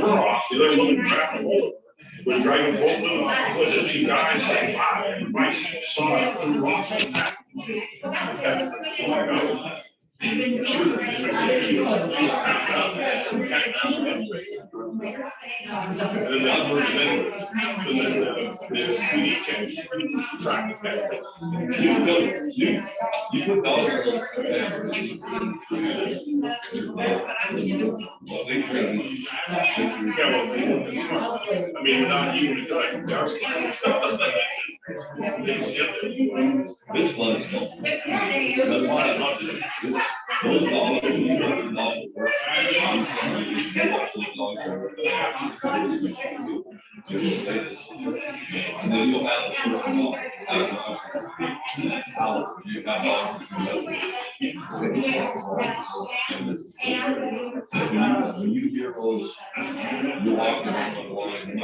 we're off, the other one trapped. Was driving both of them, was it two guys, like, wow, everybody saw it, two rocks on that. I mean, without you, it's like, this one, the one, those dogs, and then you'll have a certain dog, how you have dogs. When you hear those, you walk around the line,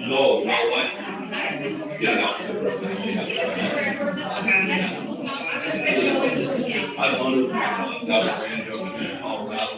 No, what? Yeah. I wonder, got a granddaughter in Colorado.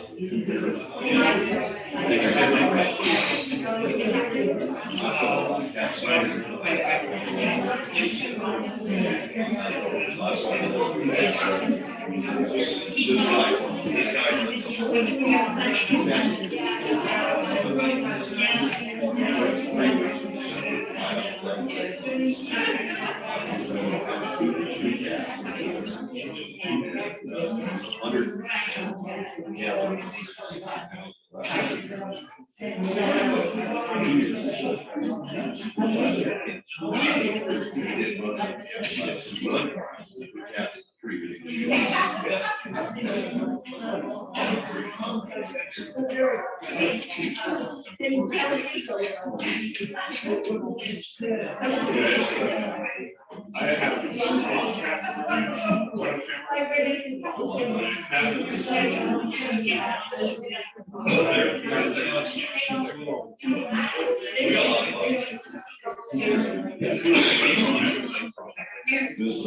This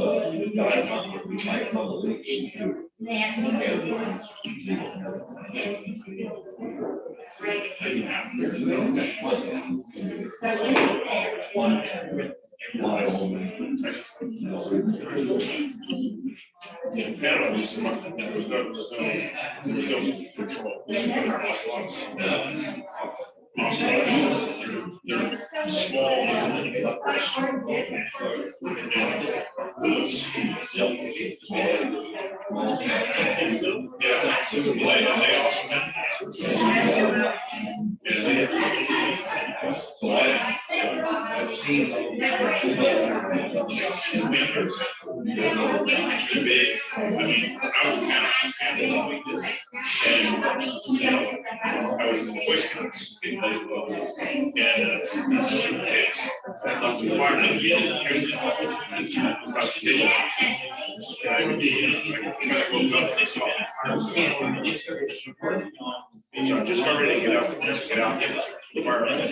So I'm just starting to get out, get out, get the environment.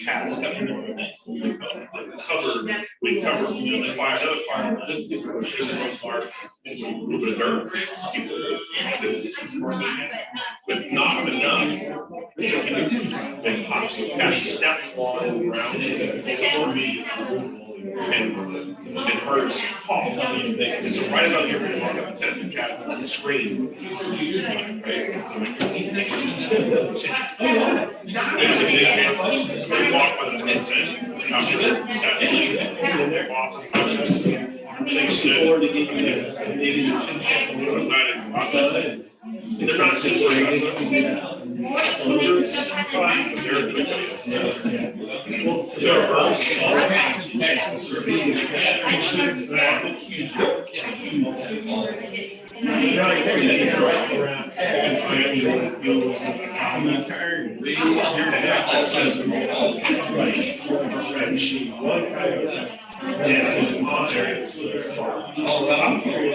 Cats covered, we covered, you know, the fire, another fire, just a little bit of dirt, but not enough. They popped, cat stepped on the ground. and hers. It's right about here, we're talking about the cat on the screen. There's a big campus, they walk by the fence and come to the second, they're off. They stood. They're not super aggressive.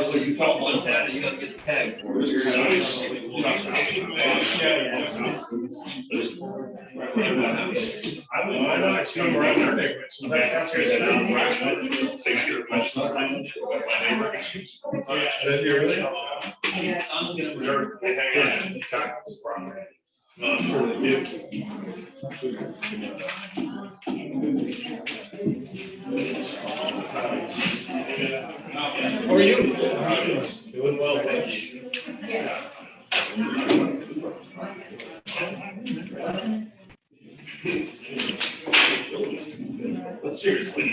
So you caught Montana, you gotta get the tag for it. I know I see them around their neighborhood. So that's good. Takes care of questions. My neighbor shoots. Really? They hang out in the tax property. I'm sure they do. How are you? Doing well, thank you. Seriously.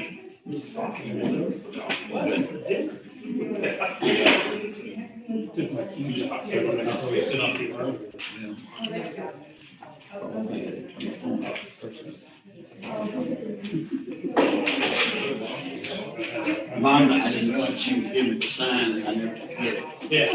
Mine, I didn't want you to give me the sign and I never get it. Yeah.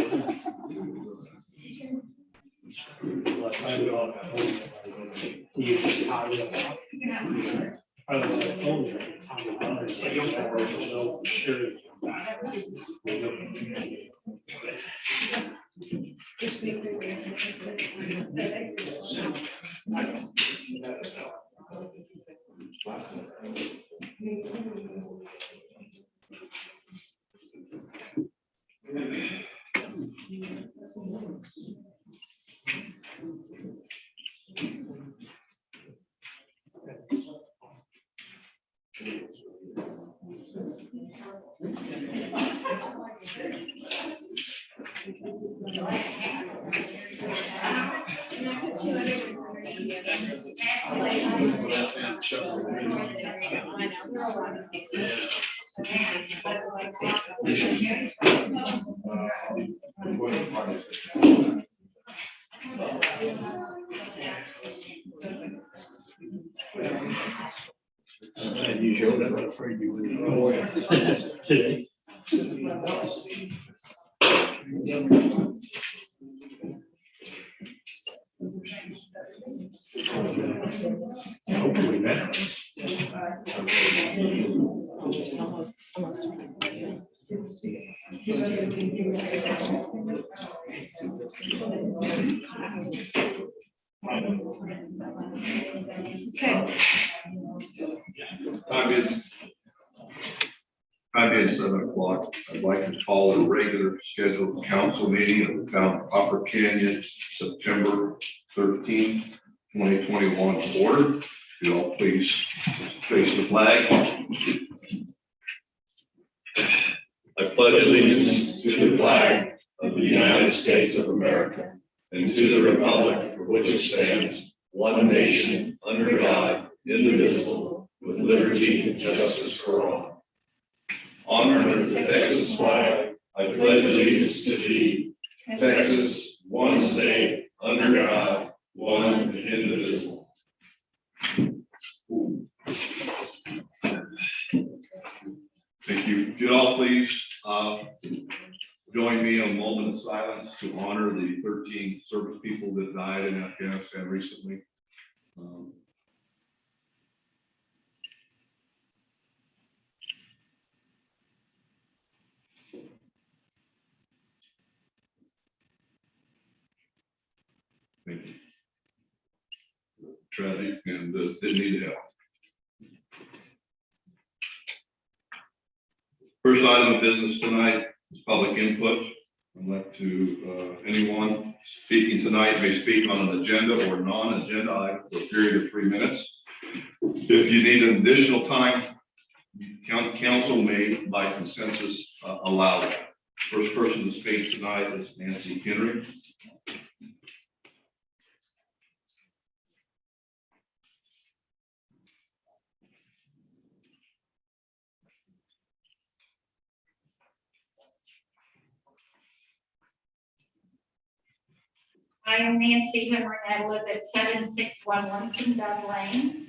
And you showed up, I'm afraid you would. Today. Hopefully better. Time is 7 o'clock. I'd like to call a regular scheduled council meeting of the town of Copper Canyon, September 13th, 2021 order. You all please face the flag. I pledge allegiance to the flag of the United States of America and to the republic for which it stands, one nation, under God, indivisible, with liberty and justice for all. Honor the Texas flag. I pledge allegiance to thee, Texas, one state, under God, one and indivisible. Thank you. Could you all please join me in a moment of silence to honor the 13 service people that died in Afghanistan recently. Thank you. Tragic and didn't need help. First item of business tonight is public input. I'd like to, anyone speaking tonight may speak on an agenda or non-agenda item for a period of 3 minutes. If you need an additional time, Council may by consensus allow that. First person to speak tonight is Nancy Henry. I am Nancy Henry, and I live at 7611 Dove Lane.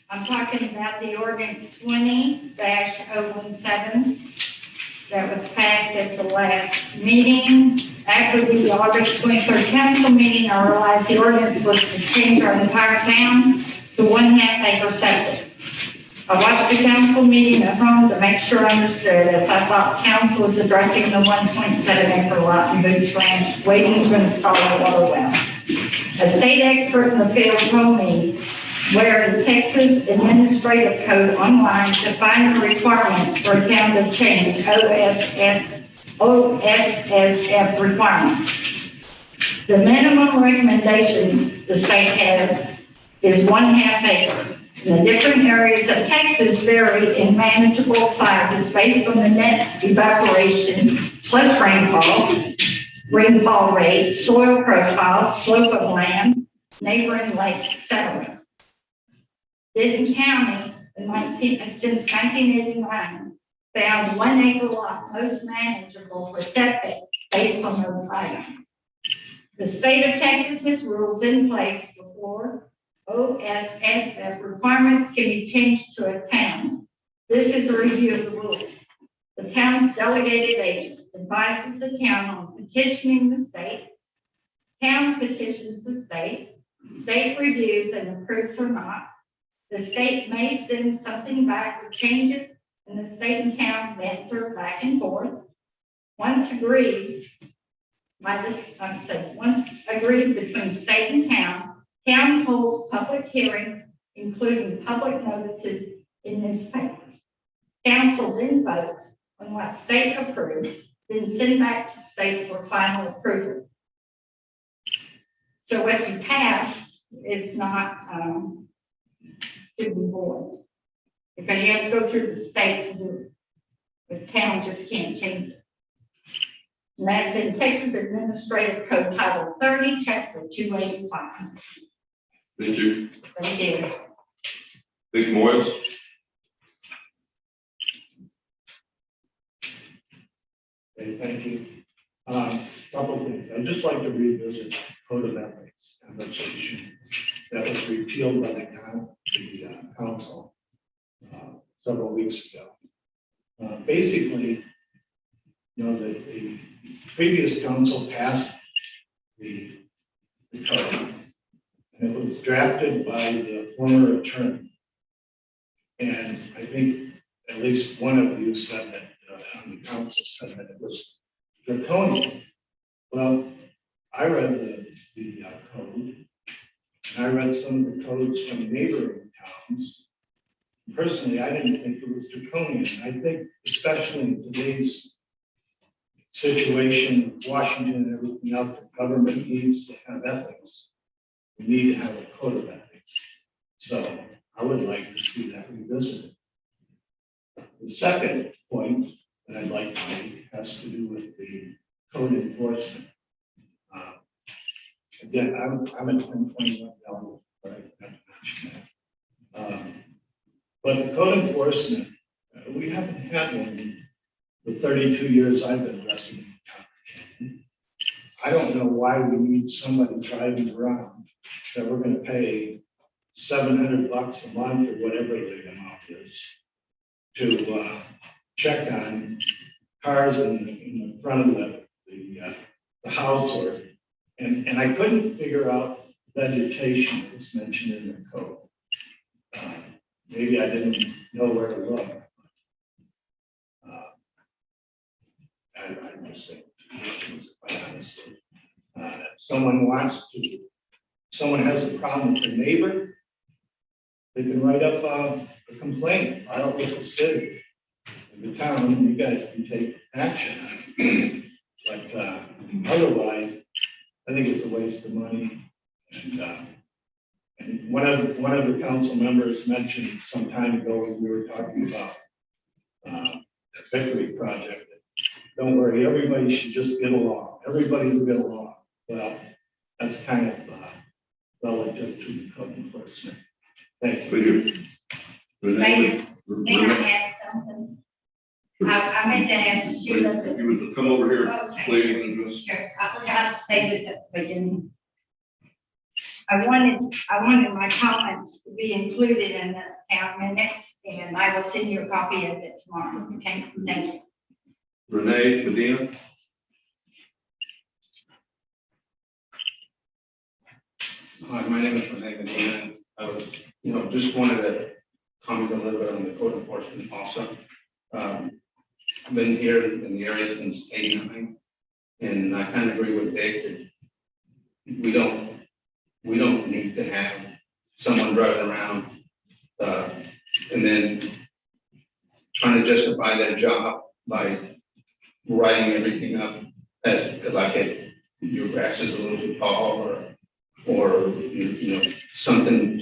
I'm talking about the ordinance 20-017 that was passed at the last meeting. After the August 23rd council meeting, I realized the ordinance was to change our entire town to 1/2 acre septic. I watched the council meeting at home to make sure I understood, as I thought council was addressing the 1.7 acre lot in Boots Ranch, waiting to install a water well. A state expert in the field told me where in Texas Administrative Code online define the requirements for a town to change OSSF requirements. The minimum recommendation the state has is 1/2 acre. The different areas of Texas vary in manageable sizes based on the net evaporation plus rainfall rate, soil profile, slope of land, neighboring lakes, etc. Denton County, since 1989, found 1 acre lot most manageable for septic based on those items. The state of Texas has rules in place before OSSF requirements can be changed to a town. This is a review of the rules. The town's delegated agent advises the town on petitioning the state. Town petitions the state. State reviews and approves or not. The state may send something back with changes, and the state and town banter back and forth. Once agreed between state and town holds public hearings, including public notices in newspapers. Council then votes on what state approved, then send back to state for final approval. So what you pass is not, should be void, because you have to go through the state to do it. The town just can't change it. And that's in Texas Administrative Code Title 30, Chapter 285. Thank you. Thank you. Vic Morris. Okay, thank you. Couple things. I'd just like to revisit Code of Ethics conversation that was repealed by the council several weeks ago. Basically, the previous council passed the code, and it was drafted by the former attorney. And I think at least one of you said that on the council said that it was draconian. Well, I read the code, and I read some of the codes from neighboring towns. Personally, I didn't think it was draconian. I think, especially in today's situation, Washington and everything else, the government needs to have ethics. We need to have a code of ethics. So I would like to see that revisited. The second point that I'd like to make has to do with the code enforcement. Again, I'm at 1021 Delaware, but I haven't mentioned that. But the code enforcement, we haven't had one in the 32 years I've been resident in Copper. I don't know why we need somebody driving around that we're going to pay $700 a month or whatever the amount is to check on cars in the front of the house, and I couldn't figure out vegetation that was mentioned in the code. Maybe I didn't know where to look. I just think, quite honestly, someone has a problem with their neighbor, they can write up a complaint, file it with the city, the town, and you guys can take action on it. But otherwise, I think it's a waste of money. And one of the council members mentioned some time ago when we were talking about Victory project. Don't worry, everybody should just get along. Everybody will get along. Well, that's kind of relative to the code enforcement. Thank you. Mayor, may I add something? I meant to ask Sheila, but. You would come over here, Okay. please, and address. Sure, I forgot to say this at the beginning. I wanted my comments to be included in the town minutes, and I will send you a copy of it tomorrow, okay? Thank you. Renee Medina. Hi, my name is Renee Medina. I was, just wanted to comment a little bit on the code enforcement also. I've been here in the area since '89, and I kind of agree with Vic that we don't need to have someone driving around and then trying to justify their job by writing everything up as like your grass is a little too tall or something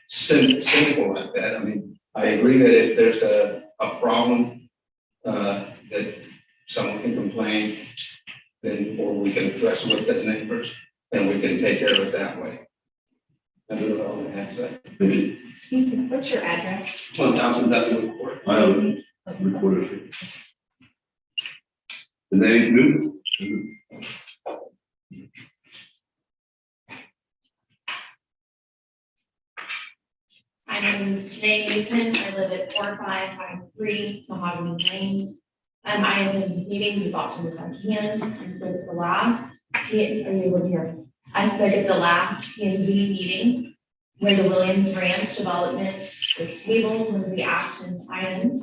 simple like that. I mean, I agree that if there's a problem that someone can complain, then, or we can address it with as neighbors, then we can take care of it that way. I don't know what I have to say. Excuse me, what's your address? 1,000 Dudley Court. I have it recorded here. Renee Newton. My name is Janae Newton. I live at 4553 Mahogany Lane. I attend meetings as often as I can. I spoke at the last, are you over here? I spoke at the last P and Z meeting where the Williams Ranch development was tabled, one of the action items.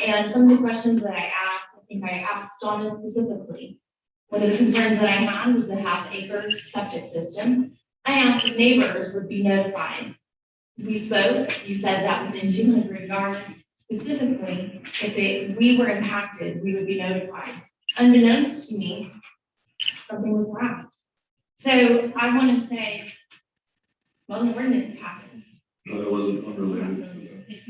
And some of the questions that I asked, I think I asked Donna specifically. One of the concerns that I had was the half-acre septic system. I asked if neighbors would be notified. We spoke, you said that within 200 yards, specifically, if we were impacted, we would be notified. Unbeknownst to me, something was passed. So I want to say, well, an ordinance happened. No, that wasn't unrelated. It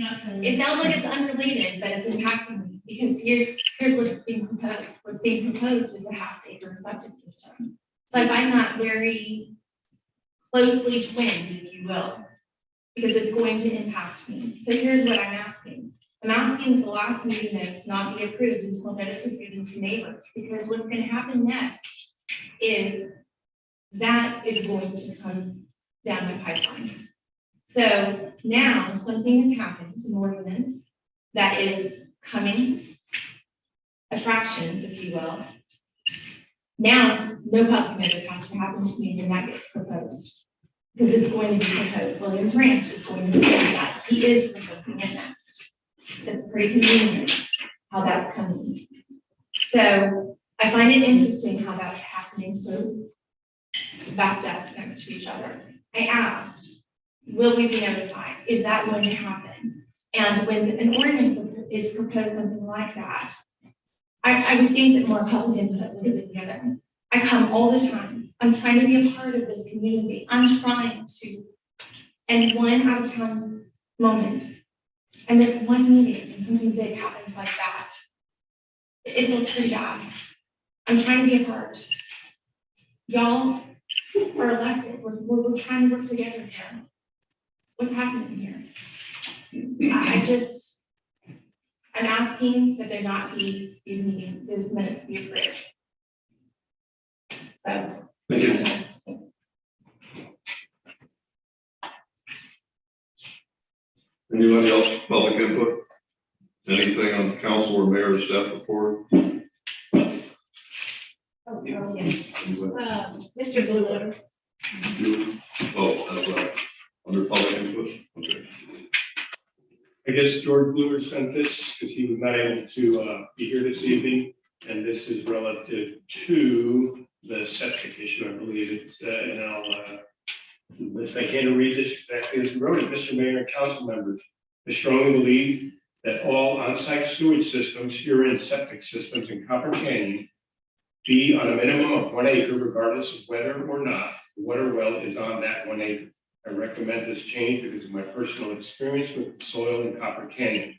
sounds like it's unrelated, but it's impacting me because here's what's being proposed. What's being proposed is a half-acre septic system. So I find that very closely twinned, if you will, because it's going to impact me. So here's what I'm asking. I'm asking that the last meeting minutes not be approved until notice is given to neighbors, because what's going to happen next is that is going to come down the pipeline. So now something has happened, an ordinance that is coming, attractions, if you will. Now, no public notice has to happen to me when that gets proposed. Because it's going to be proposed. Williams Ranch is going to propose that. He is proposing it next. It's pretty convenient how that's coming. So I find it interesting how that's happening so backed up next to each other. I asked, will we be notified? Is that going to happen? And when an ordinance is proposed, something like that, I would think that more public input would have been given. I come all the time. I'm trying to be a part of this community. I'm trying to. And one out of town moment, I miss one meeting and something big happens like that. It feels pretty bad. I'm trying to be a part. Y'all are elected. We're trying to work together here. What's happening here? I'm asking that there not be those minutes be approved. So. Thank you. Anybody else, public input? Anything on the council or mayor's staff report? Oh, yes. Anybody? Mr. Bluewater. Oh, that's right. Under public input, okay. I guess George Bluer sent this because he was not able to be here this evening. And this is relative to the septic issue, I believe it's, and I'll, if I can read this exactly as he wrote it, Mr. Mayor and council members, I strongly believe that all on-site sewage systems, herein septic systems in Copper Canyon, be on a minimum of 1 acre, regardless of whether or not the water well is on that 1 acre. I recommend this change because of my personal experience with soil in Copper Canyon.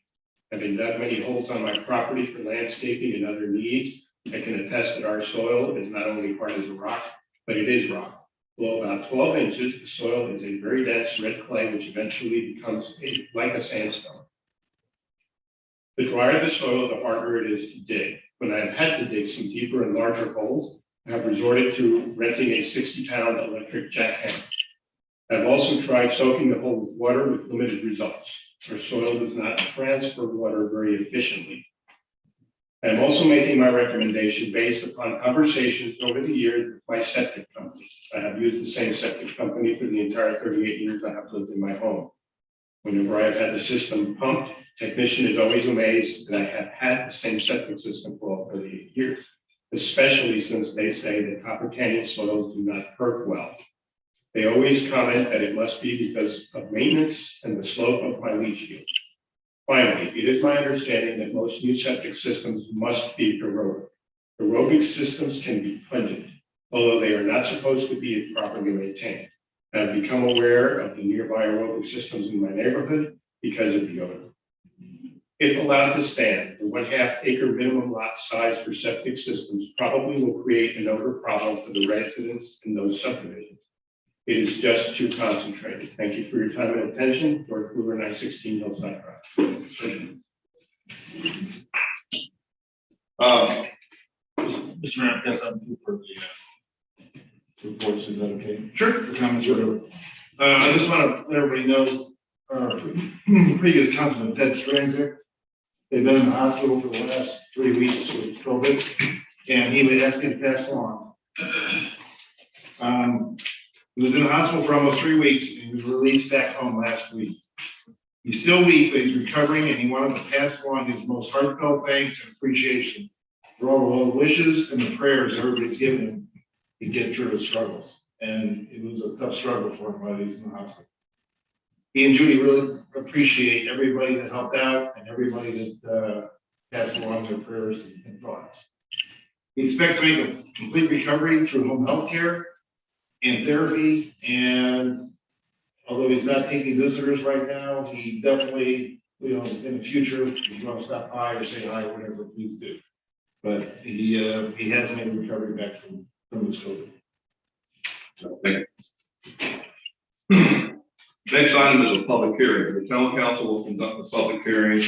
Having dug many holes on my property for landscaping and other needs, I can attest that our soil is not only hard as a rock, but it is rock. Below about 12 inches, the soil is a very dense red clay, which eventually becomes like a sandstone. The drier the soil, the harder it is to dig. When I have had to dig some deeper and larger holes, I have resorted to renting a 60-pound electric jackhammer. I've also tried soaking the hole with water with limited results. Our soil does not transfer water very efficiently. I am also making my recommendation based upon conversations over the years with my septic company. I have used the same septic company for the entire 38 years I have lived in my home. Whenever I have had the system pumped, technician is always amazed that I have had the same septic system for all 38 years, especially since they say that Copper Canyon soils do not perk well. They always comment that it must be because of maintenance and the slope of my leach field. Finally, it is my understanding that most new septic systems must be aerobic. Aerobic systems can be pungent, although they are not supposed to be properly maintained. I've become aware of the nearby aerobic systems in my neighborhood because of the odor. If allowed to stand, the 1/2 acre minimum lot size for septic systems probably will create an odor problem for the residents in those subdivisions. It is just too concentrated. Thank you for your time and attention. George Brewer, 916 Hillside Drive. Mr. Mayor, I guess I'm due for the reports, is that okay? Sure. The comments, whatever. I just want to let everybody know, previous councilman Ted Stranzik, they've been in the hospital for the last 3 weeks with COVID, and he would ask me to pass along. He was in the hospital for almost 3 weeks, and he was released back home last week. He's still weak, but he's recovering, and he wanted to pass along his most heartfelt thanks and appreciation for all the well wishes and the prayers everybody's given him to get through his struggles. And it was a tough struggle for him while he was in the hospital. He and Judy really appreciate everybody that helped out and everybody that passed along their prayers and thoughts. He expects to make a complete recovery through home health care and therapy, and although he's not taking visitors right now, he definitely, in the future, if you want to stop by or say hi or whatever, please do. But he has made a recovery back from this COVID. Thank you. Next item is a public hearing. The town council will conduct a public hearing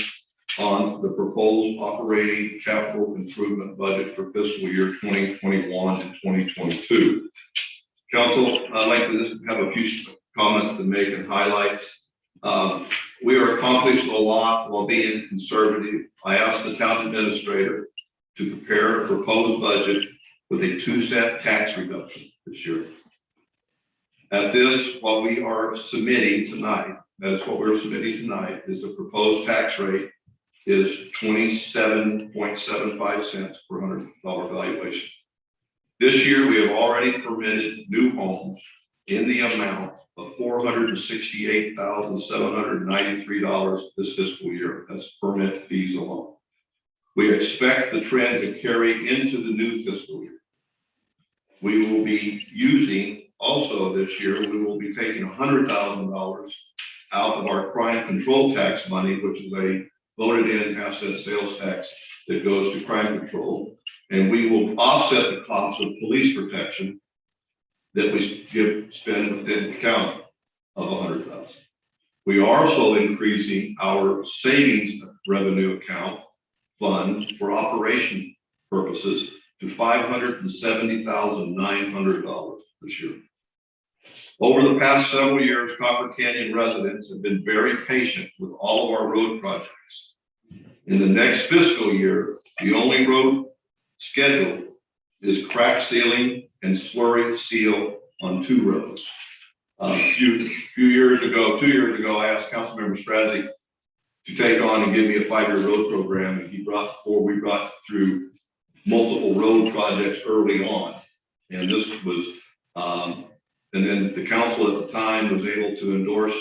on the proposed operating capital improvement budget for fiscal year 2021 and 2022. Council, I'd like to just have a few comments to make and highlights. We are accomplished a lot while being conservative. I asked the town administrator to prepare a proposed budget with a 2-cent tax reduction this year. At this, what we are submitting tonight, that is what we're submitting tonight, is the proposed tax rate is 27.75 cents per $100 valuation. This year, we have already permitted new homes in the amount of $468,793 this fiscal year. That's permit fees alone. We expect the trend to carry into the new fiscal year. We will be using also this year, we will be taking $100,000 out of our crime control tax money, which is a voted in asset sales tax that goes to crime control. And we will offset the cost of police protection that we spend within the county of $100,000. We are also increasing our savings revenue account fund for operation purposes to $570,900 this year. Over the past several years, Copper Canyon residents have been very patient with all of our road projects. In the next fiscal year, the only road scheduled is crack sealing and slurry seal on 2 roads. A few years ago, 2 years ago, I asked Councilmember Strazzi to take on and give me a 5-year road program, and we brought through multiple road projects early on. And this was, and then the council at the time was able to endorse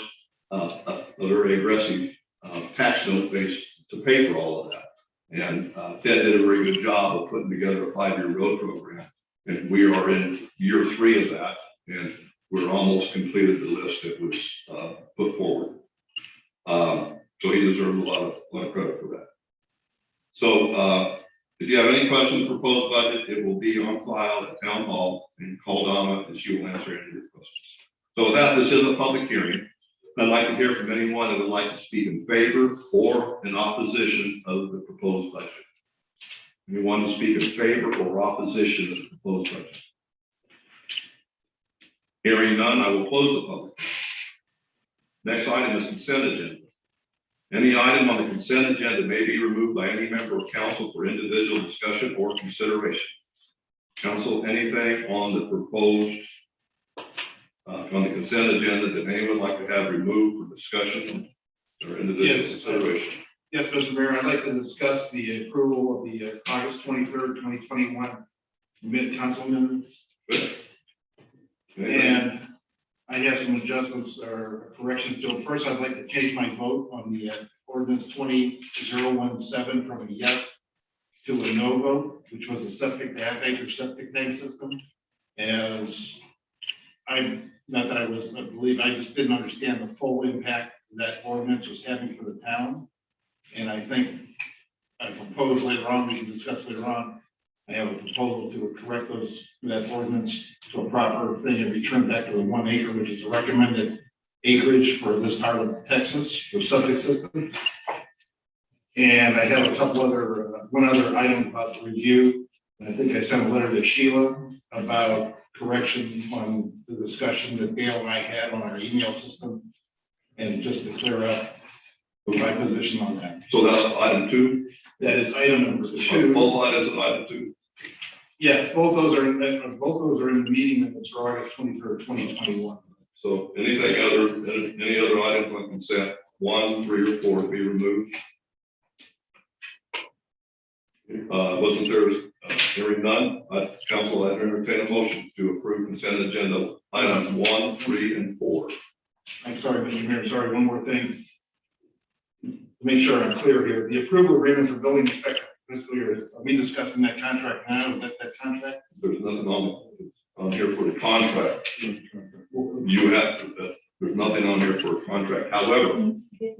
a very aggressive tax note base to pay for all of that. And Ted did a very good job of putting together a 5-year road program. And we are in year 3 of that, and we're almost completed the list that was put forward. So he deserves a lot of a lot of credit for that. So, if you have any questions for proposed budget, it will be on file at Town Hall, and call Donna and she will answer any of your questions. So with that, this is a public hearing. I'd like to hear from anyone that would like to speak in favor or in opposition of the proposed budget. Anyone to speak in favor or opposition of the proposed budget? Hearing none, I will close the public. Next item is consent agenda. Any item on the consent agenda may be removed by any member of council for individual discussion or consideration. Council, anything on the proposed, on the consent agenda that anyone would like to have removed for discussion or individual Yes. consideration? Yes, Mr. Mayor, I'd like to discuss the approval of the August 23rd, 2021 mid-council minutes. And I have some adjustments or corrections to it. First, I'd like to change my vote on the ordinance 20017 from a yes to a no vote, which was a septic, the half-acre septic tank system. As not that I believe, I just didn't understand the full impact that ordinance was having for the town. And I think I propose later on, we can discuss later on, I have a proposal to correct that ordinance to a proper thing and return back to the 1 acre, which is a recommended acreage for this part of Texas for septic system. And I have a couple other, one other item about the review. And I think I sent a letter to Sheila about correction on the discussion that Dale and I had on our email system. And just to clear up my position on that. So that's item 2. That is item number 2. Both items are item 2. Yes, both those are in the meeting minutes for August 23rd, 2021. So anything other, any other items on consent, 1, 3, or 4 to be removed? Wasn't there, hearing none, council, I entertain a motion to approve consent agenda items 1, 3, and 4. I'm sorry, Mr. Mayor, sorry, one more thing. To make sure I'm clear here, the approval agreement for building inspector fiscal year, are we discussing that contract now? Is that contract? There's nothing on here for the contract. You have, there's nothing on here for a contract. However, This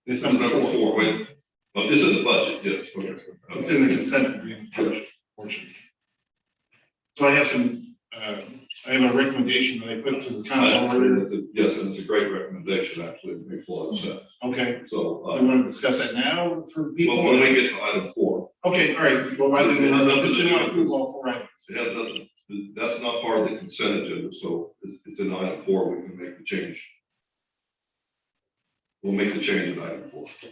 this number number 4. 4, wait, oh, this is the budget, yes. Okay. It's in the consent agreement portion. So I have some, I have a recommendation that I put to the council earlier. Yes, and it's a great recommendation, actually, it makes a lot of sense. Okay, So, we want to discuss that now for people? well, when we get to item 4, Okay, all right, well, I didn't, just didn't want to approve all 4 items. it has nothing, that's not part of the consent agenda, so it's in item 4, we can make the change. We'll make the change in item 4. Is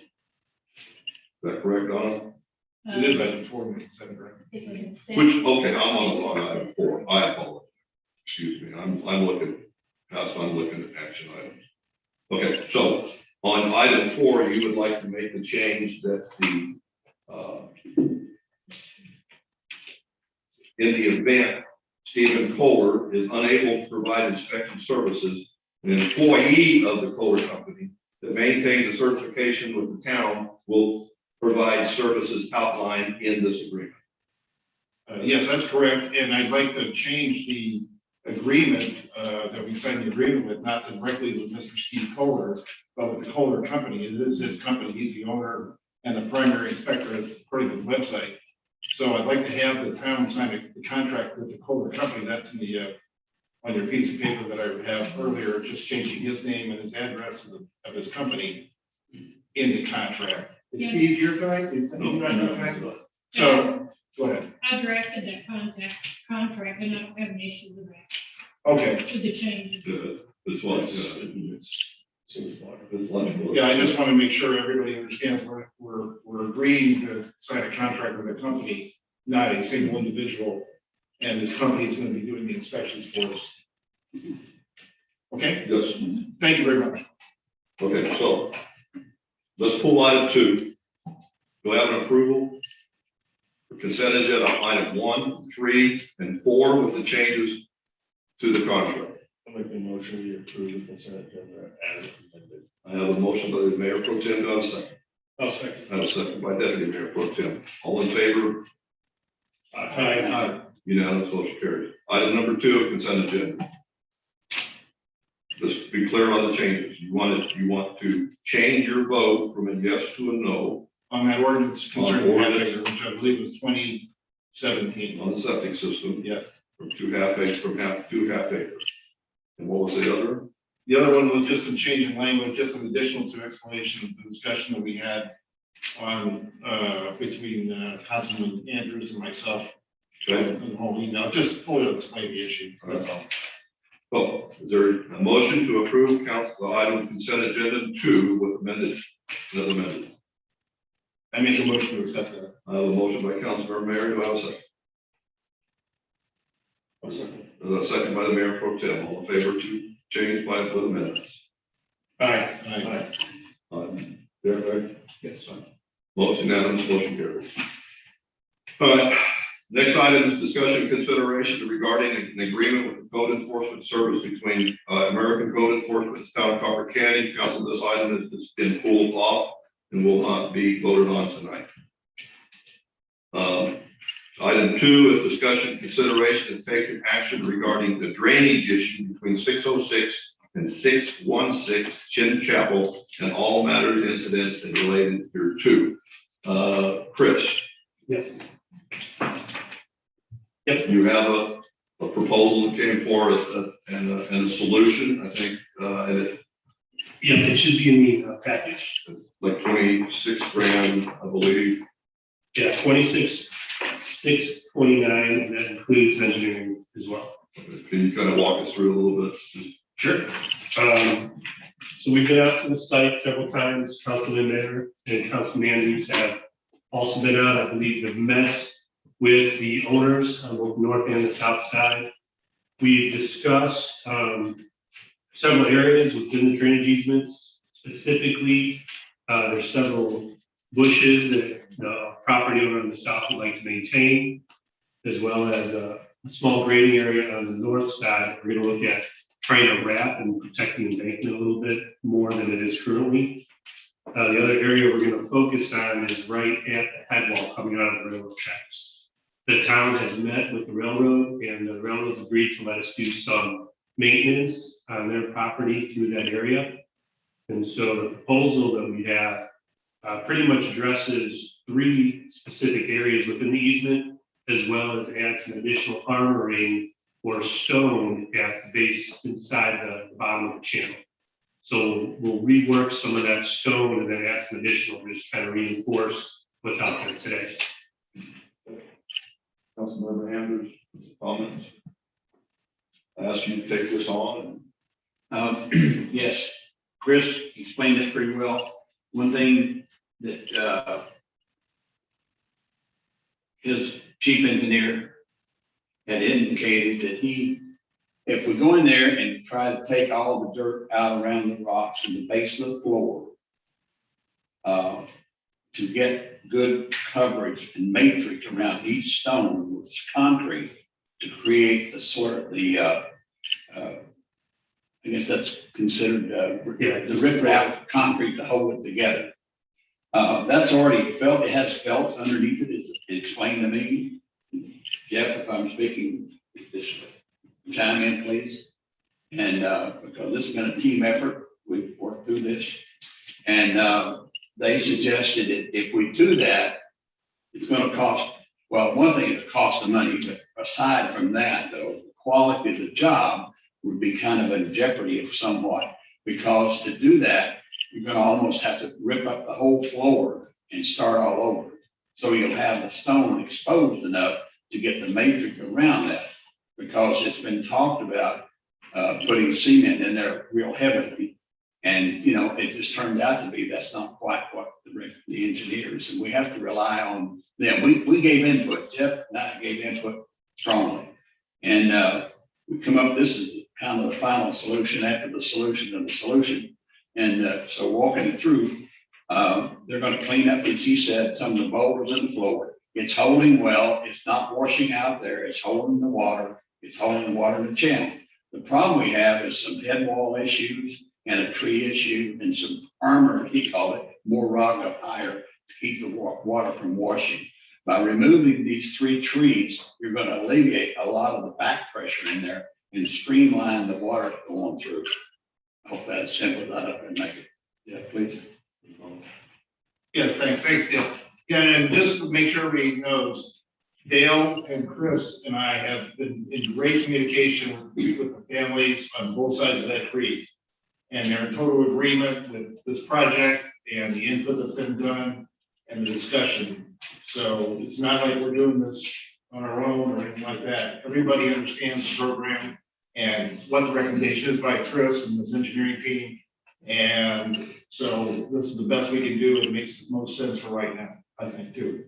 that correct, Donna? It is item 4 in the consent agreement. It's a consent. Which, okay, I'm on the wrong item 4, I apologize. Excuse me, I'm looking, I'm looking at action items. Okay, so on item 4, you would like to make the change that the, in the event Stephen Kohler is unable to provide inspection services, an employee of the Kohler company that maintains a certification with the town will provide services outlined in this agreement. Yes, that's correct, and I'd like to change the agreement, that we signed the agreement with, not directly with Mr. Steve Kohler, but with the Kohler company. It is his company, he's the owner and the primary inspector, as according to the website. So I'd like to have the town sign the contract with the Kohler company. That's in the, on your piece of paper that I have earlier, just changing his name and his address of his company in the contract. Is Steve here tonight? Is he not here tonight? So, go ahead. I drafted that contract and I don't have an issue with that, Okay, with the changes. This was, yeah, I just want to make sure everybody understands we're agreeing to sign a contract with a company, not a single individual. And this company is going to be doing the inspections for us. Okay, yes. thank you very much. Okay, so let's pull item 2. Do I have an approval? For consent agenda item 1, 3, and 4 with the changes to the contract. I'll make the motion to approve the consent agenda as amended. I have a motion by the Mayor Pro Tem. Do I have a second? I'll second. I have a second by Deputy Mayor Pro Tem. All in favor? Aye. Unanimous, motion carries. Item number 2, consent agenda. This be clear on the changes. You want to change your vote from a yes to a no On that ordinance concerning On half ordinance. acre, which I believe was 2017. on the septic system Yes. from half to 2.5 acres. And what was the other? The other one was just some change in language, just an additional to explanation of the discussion that we had on, between Councilman Andrews and myself. Okay. And the whole email, just fully to explain the issue, that's all. Well, is there a motion to approve council item consent agenda 2 with amended, as amended? I make a motion to accept that. I have a motion by Councilmember Mayor, do I have a second? A second by the Mayor Pro Tem, all in favor to change by with amendments. Aye. There, yes, fine. Motion unanimous, motion carries. All right, next item is discussion and consideration regarding an agreement with the code enforcement service between American Code Enforcement and Town of Copper Canyon. Council, this item has been pulled off and will not be voted on tonight. Item 2 is discussion, consideration, and taking action regarding the drainage issue between 606 and 616 Chin Chapel and all matters, incidents, and related thereto. Chris, Yes. you have a proposal that came forward and a solution, I think, and it Yeah, it should be in the package. like 26 grand, I believe. Yeah, 26,629, and that includes engineering as well. Can you kind of walk us through a little bit? Sure. So we've been out to the site several times. Councilman Mayor and Councilman Andrews have also been out. I believe they've met with the owners on both north and the south side. We discussed several areas within the drainage easements. Specifically, there's several bushes that the property owner on the south would like to maintain, as well as a small grading area on the north side. We're going to look at trying to wrap and protect the embankment a little bit more than it is currently. The other area we're going to focus on is right at the head wall coming out of the railroad tracks. The town has met with the railroad, and the railroad's agreed to let us do some maintenance on their property through that area. And so the proposal that we have pretty much addresses 3 specific areas within the easement, as well as add some additional armoring or stone at the base inside the bottom of the channel. So we'll rework some of that stone and then add some additional, just kind of reinforce what's out there today. Councilmember Andrews, comments? I ask you to take this on. Yes, Chris explained it pretty well. One thing that his chief engineer had indicated that if we go in there and try to take all the dirt out around the rocks and the base of the floor, to get good coverage and matrix around each stone with concrete to create the sort of I guess that's considered the riprap concrete to hold it together. That's already felt, it has felt underneath it, is explained to me. Jeff, if I'm speaking, this chime in, please. And because this has been a team effort, we've worked through this. And they suggested that if we do that, it's going to cost, well, one thing is the cost of money, but aside from that, though, the quality of the job would be kind of in jeopardy of somewhat, because to do that, you're going to almost have to rip up the whole floor and start all over. So you'll have the stone exposed enough to get the matrix around that, because it's been talked about putting cement in there real heavily. And, you know, it just turned out to be, that's not quite what the engineers, and we have to rely on them. We gave input, Jeff and I gave input strongly. And we come up, this is kind of the final solution after the solution of the solution. And so walking it through, they're going to clean up, as he said, some of the boulders in the floor. It's holding well, it's not washing out there, it's holding the water, it's holding the water in the channel. The problem we have is some head wall issues and a tree issue and some armor, he called it, more rock up higher to keep the water from washing. By removing these 3 trees, you're going to alleviate a lot of the back pressure in there and streamline the water going through. I hope that simple that up and make it. Yeah, please. Yes, thanks, Dale. Yeah, and just to make sure everybody knows, Dale and Chris and I have been in great communication with the families on both sides of that creek. And they're in total agreement with this project and the input that's been done and the discussion. So it's not like we're doing this on our own or anything like that. Everybody understands the program and what the recommendation is by Chris and his engineering team. And so this is the best we can do. It makes the most sense for right now, I think, too.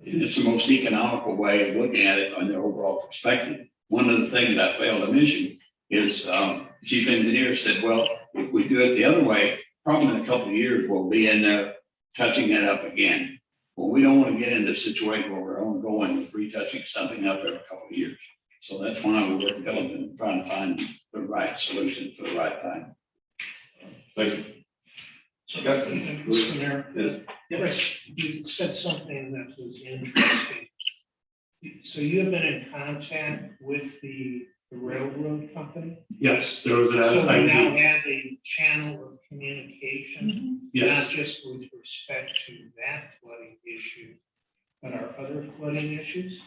And it's the most economical way of looking at it on the overall perspective. One of the things I failed to mention is, chief engineer said, well, if we do it the other way, probably in a couple of years, we'll be in there touching it up again. Well, we don't want to get into a situation where we're ongoing with retouching something up every couple of years. So that's why we work diligently trying to find the right solution for the right time. Thank you. So, Mr. Mayor, Chris, you said something that was interesting. So you have been in contact with the railroad company? Yes, there was an So we outside. now have a channel of communication, not Yes, just with respect to that flooding issue, but our other flooding issues?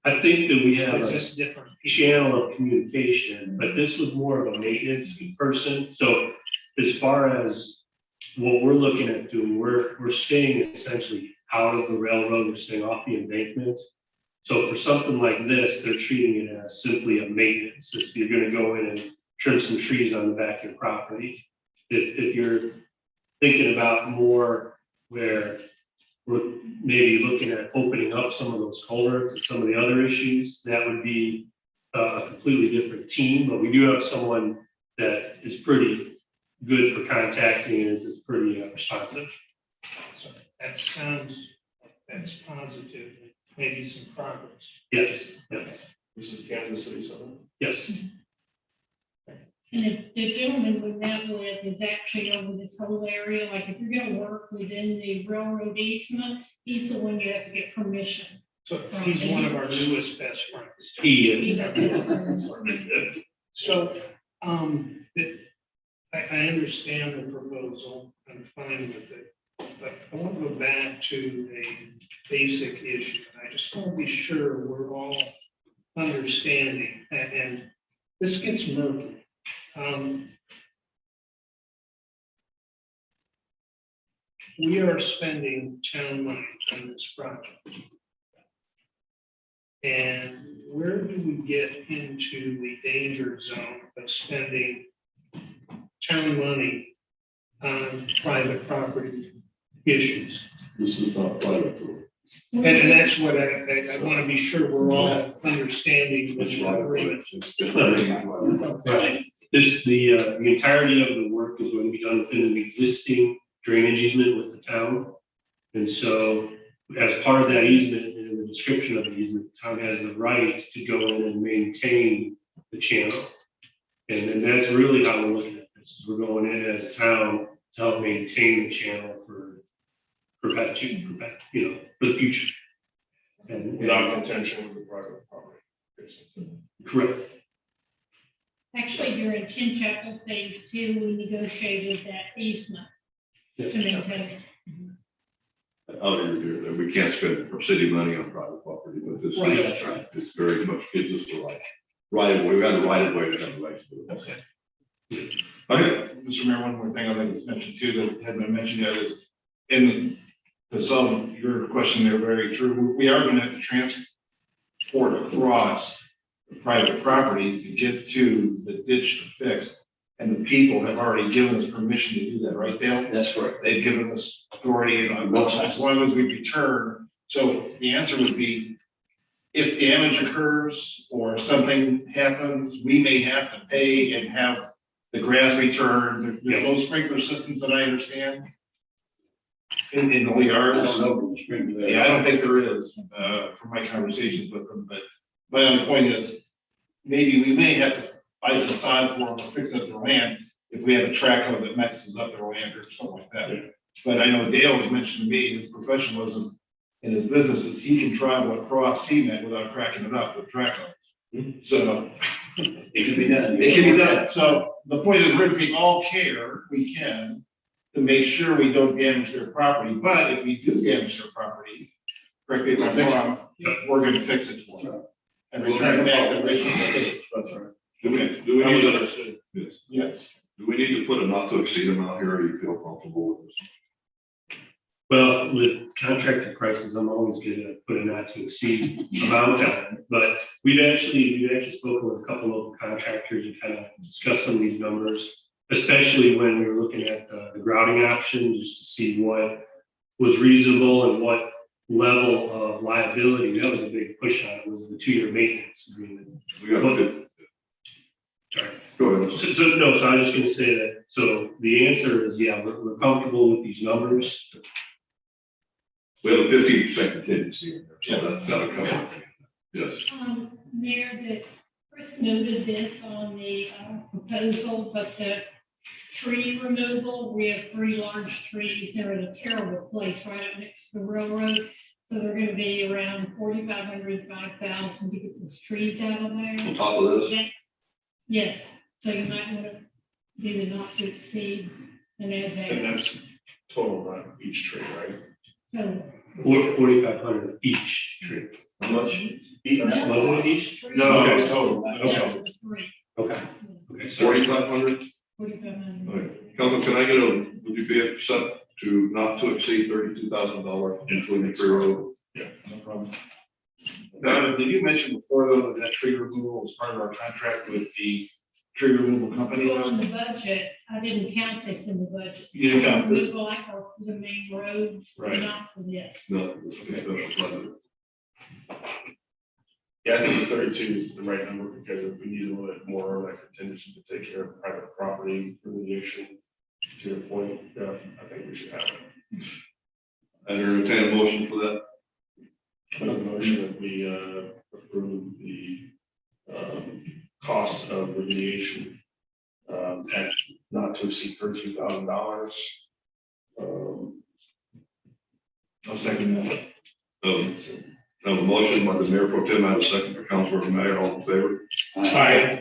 I think that we have Or is a this different? channel of communication, but this was more of a maintenance person. So as far as what we're looking at doing, we're staying essentially out of the railroad, we're staying off the embankment. So for something like this, they're treating it as simply a maintenance. If you're gonna go in and trim some trees on the back of your property. If you're thinking about more where we're maybe looking at opening up some of those culverts and some of the other issues, that would be a completely different team, but we do have someone that is pretty good for contacting and is pretty responsive. So that sounds, that's positive, maybe some progress. Yes, yes, This is Kansas City, so. yes. And the gentleman we met with is actually over this whole area, like if you're gonna work within the railroad easement, he's the one you have to get permission. So he's one of our newest best friends. He is. So, I understand the proposal, I'm fine with it, but I want to go back to a basic issue. I just want to be sure we're all understanding, and this gets murky. We are spending town money on this project. And where do we get into the danger zone of spending town money on private property issues? This is not private. And that's what I want to be sure we're all understanding this agreement. Right. This, the entirety of the work is going to be done within an existing drainage easement with the town. And so as part of that easement, in the description of the easement, the town has the right to go in and maintain the channel. And that's really how we're looking at this. We're going in as a town to help maintain the channel for perpetuity, you know, for the future. And Without contention with the private property. correct. Actually, during Tin Chapel Phase 2, we negotiated that easement to maintain. Out here, that we can't spend city money on private property, but this Right, is, that's right. this very much gives us the right of way. We got the right of way to have the right to do it. Okay. Okay, Mr. Mayor, one more thing I'd like to mention too, that hadn't been mentioned yet is, to solve your question, they're very true. We are gonna have to transport across the private properties to get to the ditch to fix. And the people have already given us permission to do that, right, Dale? That's correct. They've given us authority and as long as we return. So the answer would be, if damage occurs or something happens, we may have to pay and have the grass returned. There's no sprinkler systems that I understand in the I yards. don't know. if it's Yeah, I don't think there is, from my conversations with them, but my only point is, maybe we may have to buy some sod for them or fix up their land if we have a track of it that messes up their land or something like that. But I know Dale was mentioning to me, his professionalism in his businesses, he can travel across cement without cracking it up with track hose. So It can be done. It can be done. So the point is, we're taking all care we can to make sure we don't damage their property. But if we do damage their property, correct me if I'm wrong, we're gonna fix it for them. And return it back to original state. That's right. Do we That need was to, understood. yes, Yes. do we need to put a not to exceed amount here, or do you feel comfortable with this? Well, with contractor prices, I'm always gonna put a not to exceed amount on it, but we've actually spoken with a couple of contractors and kind of discussed some of these numbers, especially when we were looking at the grouting option, just to see what was reasonable and what level of liability. That was a big push on it, was the 2-year maintenance agreement. We got to, Sorry. go ahead. So I was just gonna say that, so the answer is, yeah, we're comfortable with these numbers. We have a 15% contingency in there, so that's not a cover. Yes. Mayor, that Chris noted this on the proposal, but the tree removal, we have 3 large trees. They're in a terrible place right up next to the railroad. So they're gonna be around 4,500, 5,000 to get those trees out of there. On top of this, Yes, so you might wanna do the not to exceed and add And that. that's total on each tree, right? So, 4,500 each tree. how much? Was it each? No, Okay. it's total. Okay. Three, Okay. Okay. 4,500? 4,500. Okay. Council, can I get would you be accept to not to exceed $32,000, including tree removal? Yeah, no problem. Donna, did you mention before though that tree removal was part of our contract with the tree removal company? Well, in though? the budget, I didn't count this in the budget. You didn't count this? Removal, like, for the main roads, Right. not for this. No, this is a special fund. Yeah, I think the 32 is the right number because if we need a little bit more of that contingency to take care of private property remediation, to your point, yeah, I think we should have it. I entertain a motion for that. Put a motion that we approve the cost of remediation at not to exceed $13,000. I'll second that. I have a motion by the Mayor Pro Tem, I have a second for Councilor Mayor, all in favor? Aye.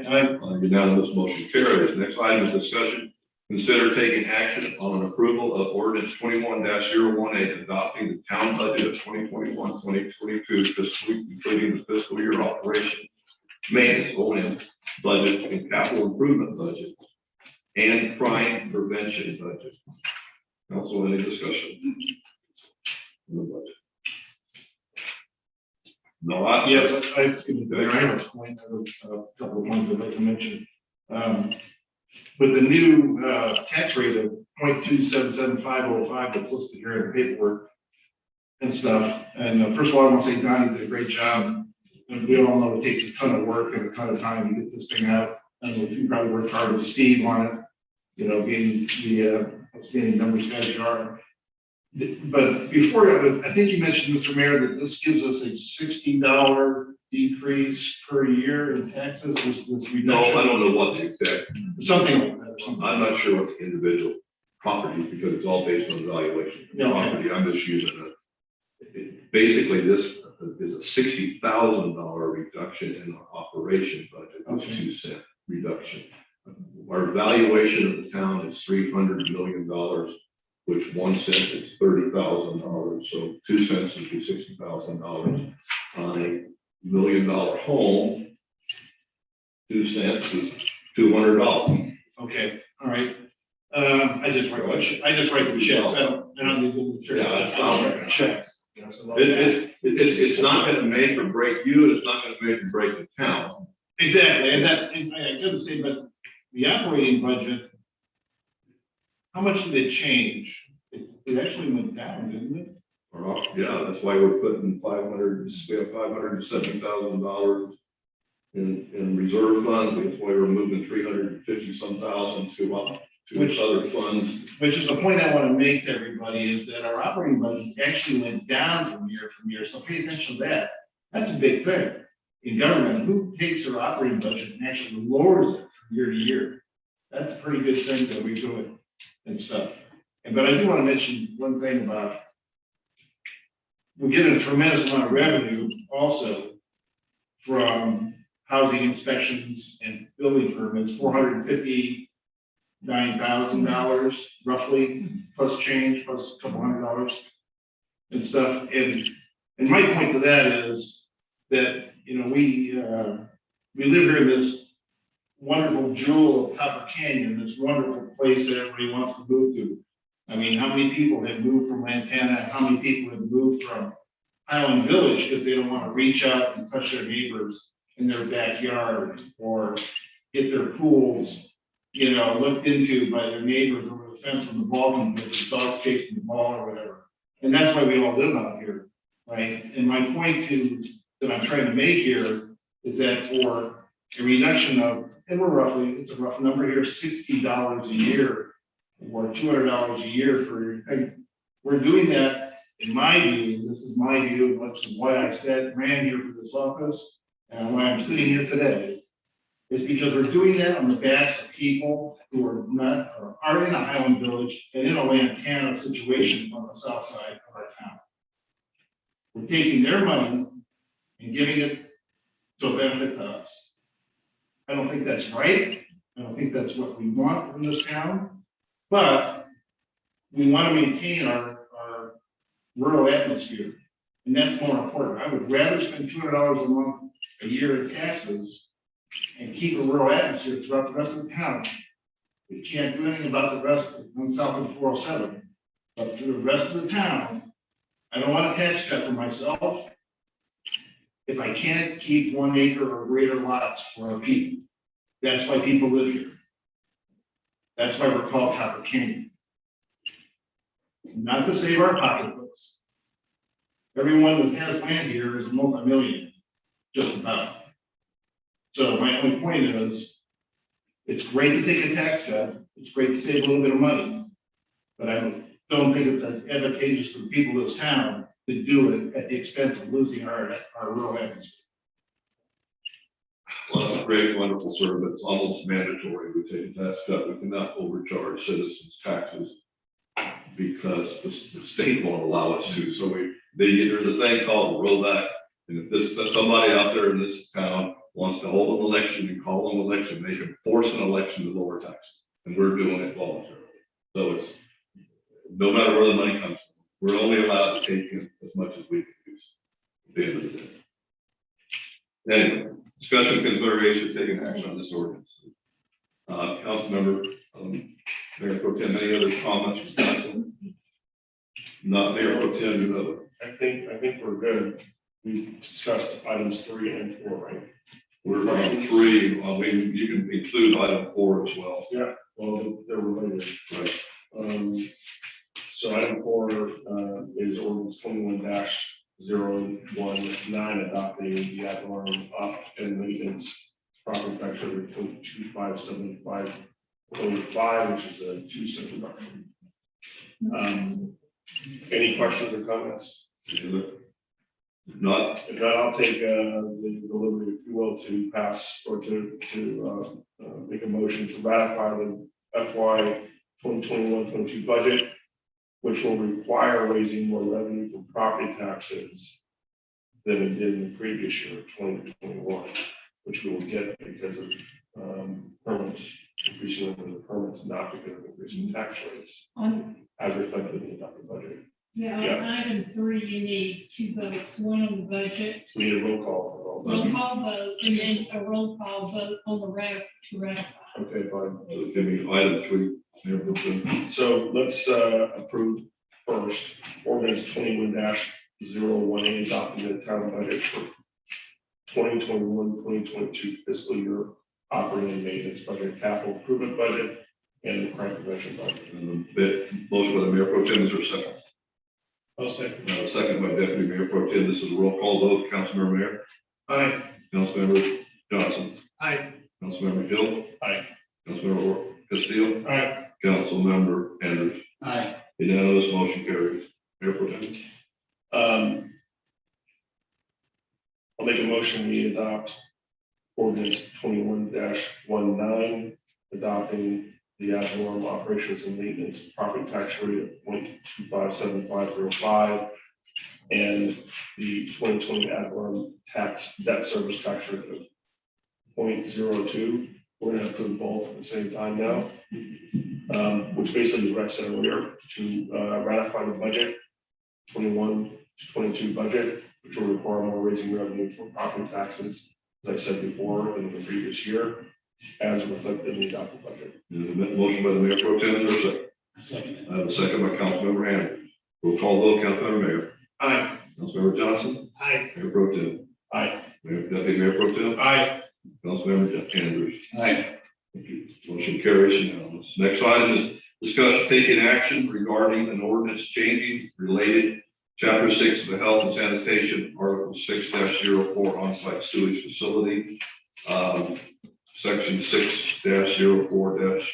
Unanimous motion carries. Next item is discussion. Consider taking action on an approval of ordinance 21-018, adopting the town budget of 2021-2022 fiscal, including the fiscal year operation, maintenance, O&M budget, and capital improvement budget, and crime prevention budget. Council, any discussion? On the budget? No, Yes, I have a point, I have a couple of points I'd like to mention. With the new tax rate of 0.277505 that's listed here in the paperwork and stuff. And first of all, I want to say Donnie did a great job. And we all know it takes a ton of work and a ton of time to get this thing out. And you probably worked hard with Steve on it, you know, being the outstanding numbers guys you are. But before, I think you mentioned, Mr. Mayor, that this gives us a $60 decrease per year in taxes, this reduction. no, I don't know what the exact, Something like that, or something. I'm not sure what the individual properties, because it's all based on valuation of the Yeah. property. I'm just using basically, this is a $60,000 reduction in our operation budget, it's Okay. 2-cent reduction. Our valuation of the town is $300 million, which 1 cent is $30,000. So 2 cents would be $60,000 on $1 million home. 2 cents is $200. Okay, all right. I just write the checks, I don't need to. Yeah, Checks. You know, so It's not gonna make or break you, it's not gonna make or break the town. Exactly, and I couldn't say, but the operating budget, how much did it change? It actually went down, didn't it? Yeah, that's why we're putting we have $570,000 in reserve funds, that's why we're moving 350-some thousand to other funds. Which is the point I want to make to everybody, is that our operating budget actually went down from year, so pay attention to that. That's a big thing. In government, who takes their operating budget and actually lowers it from year to year? That's a pretty good thing that we do it and stuff. But I do want to mention one thing about, we're getting a tremendous amount of revenue also from housing inspections and building permits, $459,000 roughly, plus change, plus a couple $100 and stuff. And my point to that is that, you know, we live here in this wonderful jewel of Copper Canyon, this wonderful place that everybody wants to move to. I mean, how many people have moved from Lantana? How many people have moved from Highland Village because they don't want to reach out and touch their neighbors in their backyard or get their pools, you know, looked into by their neighbors over the fence from the ball game because the dog's chasing the ball or whatever. And that's why we all live out here, right? And my point that I'm trying to make here is that for a reduction of, and it's a rough number here, $60 a year or $200 a year we're doing that, in my view, this is my view, that's why I ran here for this office and why I'm sitting here today, is because we're doing that on the backs of people who are in a Highland Village and in a Lantana situation on the south side of our town. We're taking their money and giving it to a benefit to us. I don't think that's right. I don't think that's what we want in this town, but we want to maintain our rural atmosphere, and that's more important. I would rather spend $200 a month a year in taxes and keep a rural atmosphere throughout the rest of the town. We can't do anything about the rest of south of 407, but for the rest of the town, I don't want a tax cut for myself if I can't keep 1 acre or greater lots for our people. That's why people live here. That's why we're called Copper Canyon. Not to save our pocketbooks. Everyone that has land here is a multi-million, just about. So my only point is, it's great to take a tax cut. It's great to save a little bit of money. But I don't think it's advantageous for the people of this town to do it at the expense of losing our rural atmosphere. Well, that's a great, wonderful service. It's almost mandatory. We take a tax cut. We cannot overcharge citizens' taxes because the state won't allow us to. So there's a thing called the rollback. And if somebody out there in this town wants to hold an election and call an election, they can force an election to lower taxes. And we're doing it voluntarily. So it's no matter where the money comes from, we're only allowed to take in as much as we can use at the end of the day. Anyway, discussion, consideration, taking action on this ordinance. Councilmember, Mayor Pro Tem, any other comments from council? Not Mayor Pro Tem, you know. I think we're good. We discussed items 3 and 4, right? We're on 3. You can include item 4 as well. Yeah, well, they're related. Right. So item 4 is ordinance 21-019 adopting the ad valorem up and maintenance property tax rate of 2575.5, which is a 2% reduction. Any questions or comments? Not. If not, I'll take the liberty, if you will, to pass or to make a motion to ratify the FY 2021-22 budget, which will require raising more revenue from property taxes than it did in the previous year, 2021, which we will get because of permits, increasing of the permits, not because of increasing tax rates as reflected in the adopted budget. Yeah, on item 3, you need 2 votes, one on the budget, We need a roll call for all. roll call vote, and then a roll call vote on the to ratify. Okay, fine. So give me item 3, Mayor Pro Tem. So let's approve first ordinance 21-018 adopting the town budget for 2021-2022 fiscal year operating and maintenance budget, capital improvement budget, and the crime prevention budget. Motion by the Mayor Pro Tem, is there a second? I'll second. Second by Deputy Mayor Pro Tem. This is a roll call vote. Councilmember Mayor. Aye. Councilmember Johnson. Aye. Councilmember Hill. Aye. Councilmember Castillo. Aye. Councilmember Andrews. Aye. Unanimous, motion carries. Mayor Pro Tem. I'll make a motion, we adopt ordinance 21-19, adopting the ad valorem operations and maintenance property tax rate of 0.257505 and the 2020 ad valorem tax debt service tax rate of .02. We're gonna approve both at the same time now. Which basically, what I said earlier, to ratify the budget, 21 to 22 budget, which will require more raising revenue for property taxes, as I said before, in the previous year, as reflected in the adopted budget. Motion by the Mayor Pro Tem, is there a second? Second. I have a second by Councilmember Andrews. Roll call vote, Councilmember Mayor. Aye. Councilmember Johnson. Aye. Mayor Pro Tem. Aye. Deputy Mayor Pro Tem. Aye. Councilmember Andrews. Aye. Thank you. Motion carries unanimous. Next item is discussion taking action regarding an ordinance changing related Chapter 6 of the Health and Sanitation, Article 6-04 on-site sewage facility. Section 6-04-012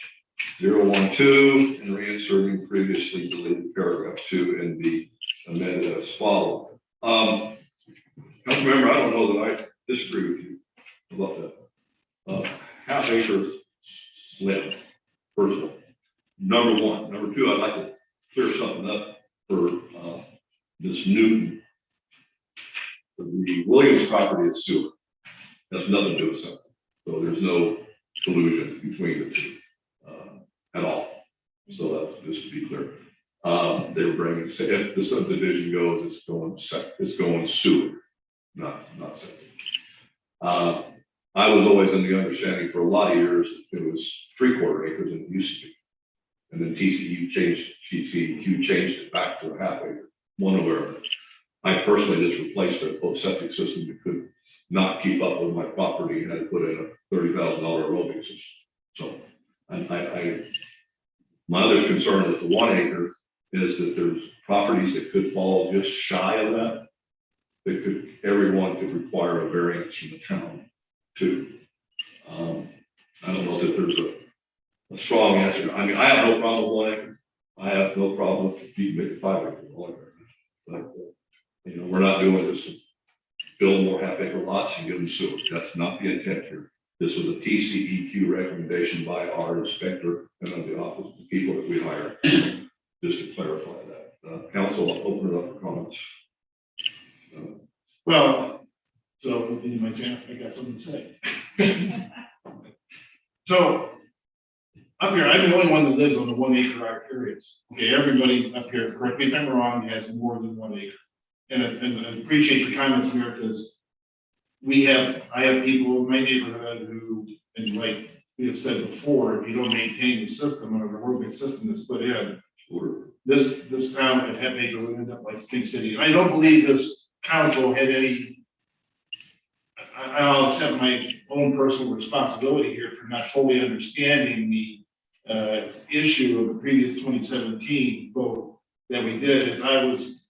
and reinserting previously deleted paragraph 2 and be amended as follows. Councilmember, I don't know that I disagree with you about that. Half acre slim, personally. Number one. Number two, I'd like to clear something up for this Newton. The Williams property is sewer. Has nothing to do with something. So there's no collusion between the two at all. So that's just to be clear. They were bringing, if the subdivision goes, it's going sewer, not septic. I was always in the understanding for a lot of years, it was 3/4 acres and it used to be. And then TCEQ changed it back to a half acre, one over. I personally just replaced a septic system that could not keep up with my property and had to put in a $30,000 aerobic system. So my other concern with the 1 acre is that there's properties that could fall just shy of that. Everyone could require a variance from the town too. I don't know that there's a strong answer. I mean, I have no problem with 1 acre. I have no problem if you make it 5 acre. But, you know, we're not doing this to build more half acre lots and give them sewer. That's not the intent here. This was a TCEQ recommendation by our inspector and of the office, the people that we hired, just to clarify that. Council, I'll open it up for comments. Well, so you might say, I got something to say. So up here, I'm the only one that lives on the 1 acre areas. Okay, everybody up here, correct me if I'm wrong, has more than 1 acre. And I appreciate your comments, Mayor, because I have people in my neighborhood who, and like we have said before, if you don't maintain the system, or the aerobic system that's put in, this town at half acre would end up like Stink City. I don't believe this council had any. I'll accept my own personal responsibility here for not fully understanding the issue of the previous 2017 vote that we did, as I was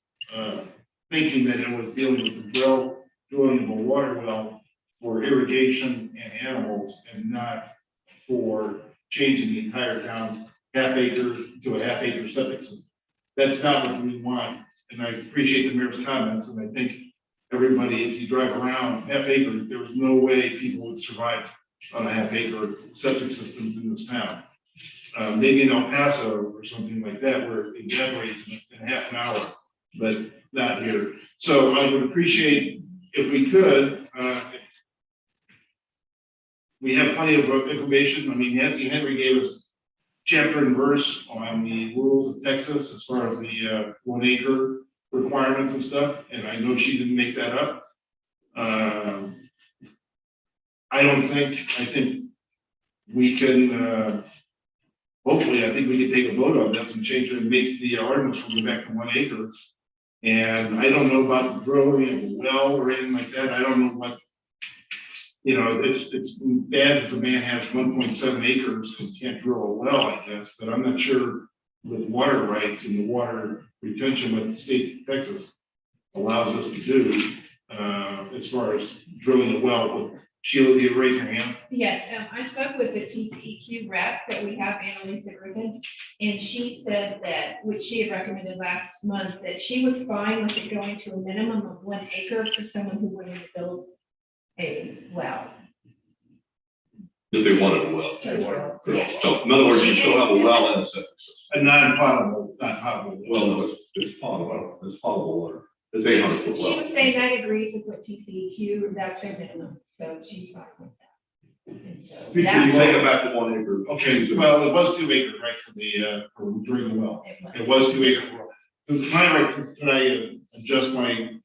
thinking that it was dealing with the drilling of a water well for irrigation and animals, and not for changing the entire town's half acre to a half acre septic system. That's not what we want, and I appreciate the mayor's comments, and I think everybody, if you drive around half acre, there was no way people would survive on a half acre septic systems in this town. Maybe in El Paso or something like that, where it evaporates in half an hour, but not here. So I would appreciate if we could, we have plenty of information. I mean, Nancy Henry gave us chapter and verse on the rules of Texas as far as the 1 acre requirements and stuff, and I know she didn't make that up. I think we can, hopefully, I think we can take a vote on this and change it and make the ordinance from back to 1 acre. And I don't know about the drilling of a well or anything like that. I don't know what, you know, it's bad if the man has 1.7 acres and can't drill a well, I guess, but I'm not sure with water rights and the water retention what the state of Texas allows us to do, as far as drilling a well. Sheila, do you raise your hand? Yes, I spoke with the TCEQ rep that we have, Annalisa Griffin, and she said that, which she had recommended last month, that she was fine with it going to a minimum of 1 acre for someone who wanted to build a well. If they wanted a well. Yes. So in other words, you still have a well and a septic system. A non-potable. Well, no, it's potable water. It's 800 foot She well. was saying that agrees with what TCEQ, that's their minimum, so she's fine with that. You You take it back to 1 acre. Okay, well, it was 2 acres, right, for the, for drilling the well. It was 2 acres. Can I adjust my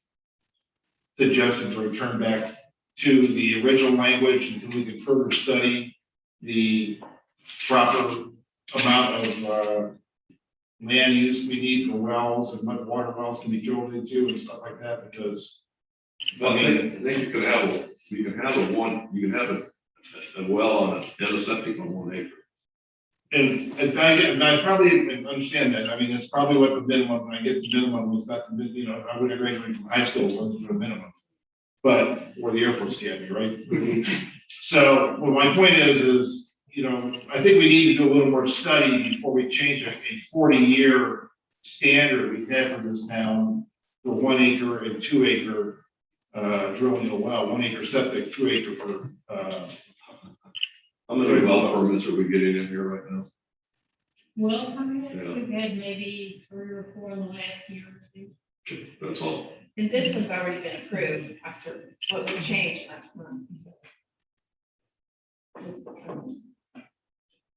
suggestion to return back to the original language until we can further study the proper amount of land use we need for wells and what water wells can be drilled into and stuff like that, because Well, I think you can have a well on and a septic on 1 acre. and I probably understand that. I mean, that's probably what the minimum, when I get the minimum, was not the, you know, I would have graduated from high school, it wasn't for the minimum. But, or the Air Force Academy, right? So, well, my point is, you know, I think we need to do a little more study before we change a 40-year standard we've had for this town for 1 acre and 2 acre drilling a well, 1 acre septic, 2 acre for, How many well permits are we getting in here right now? Well, permits, Yeah. we've had maybe 3 or 4 in the last year or 2. Okay, that's all. And this one's already been approved after what was changed last month.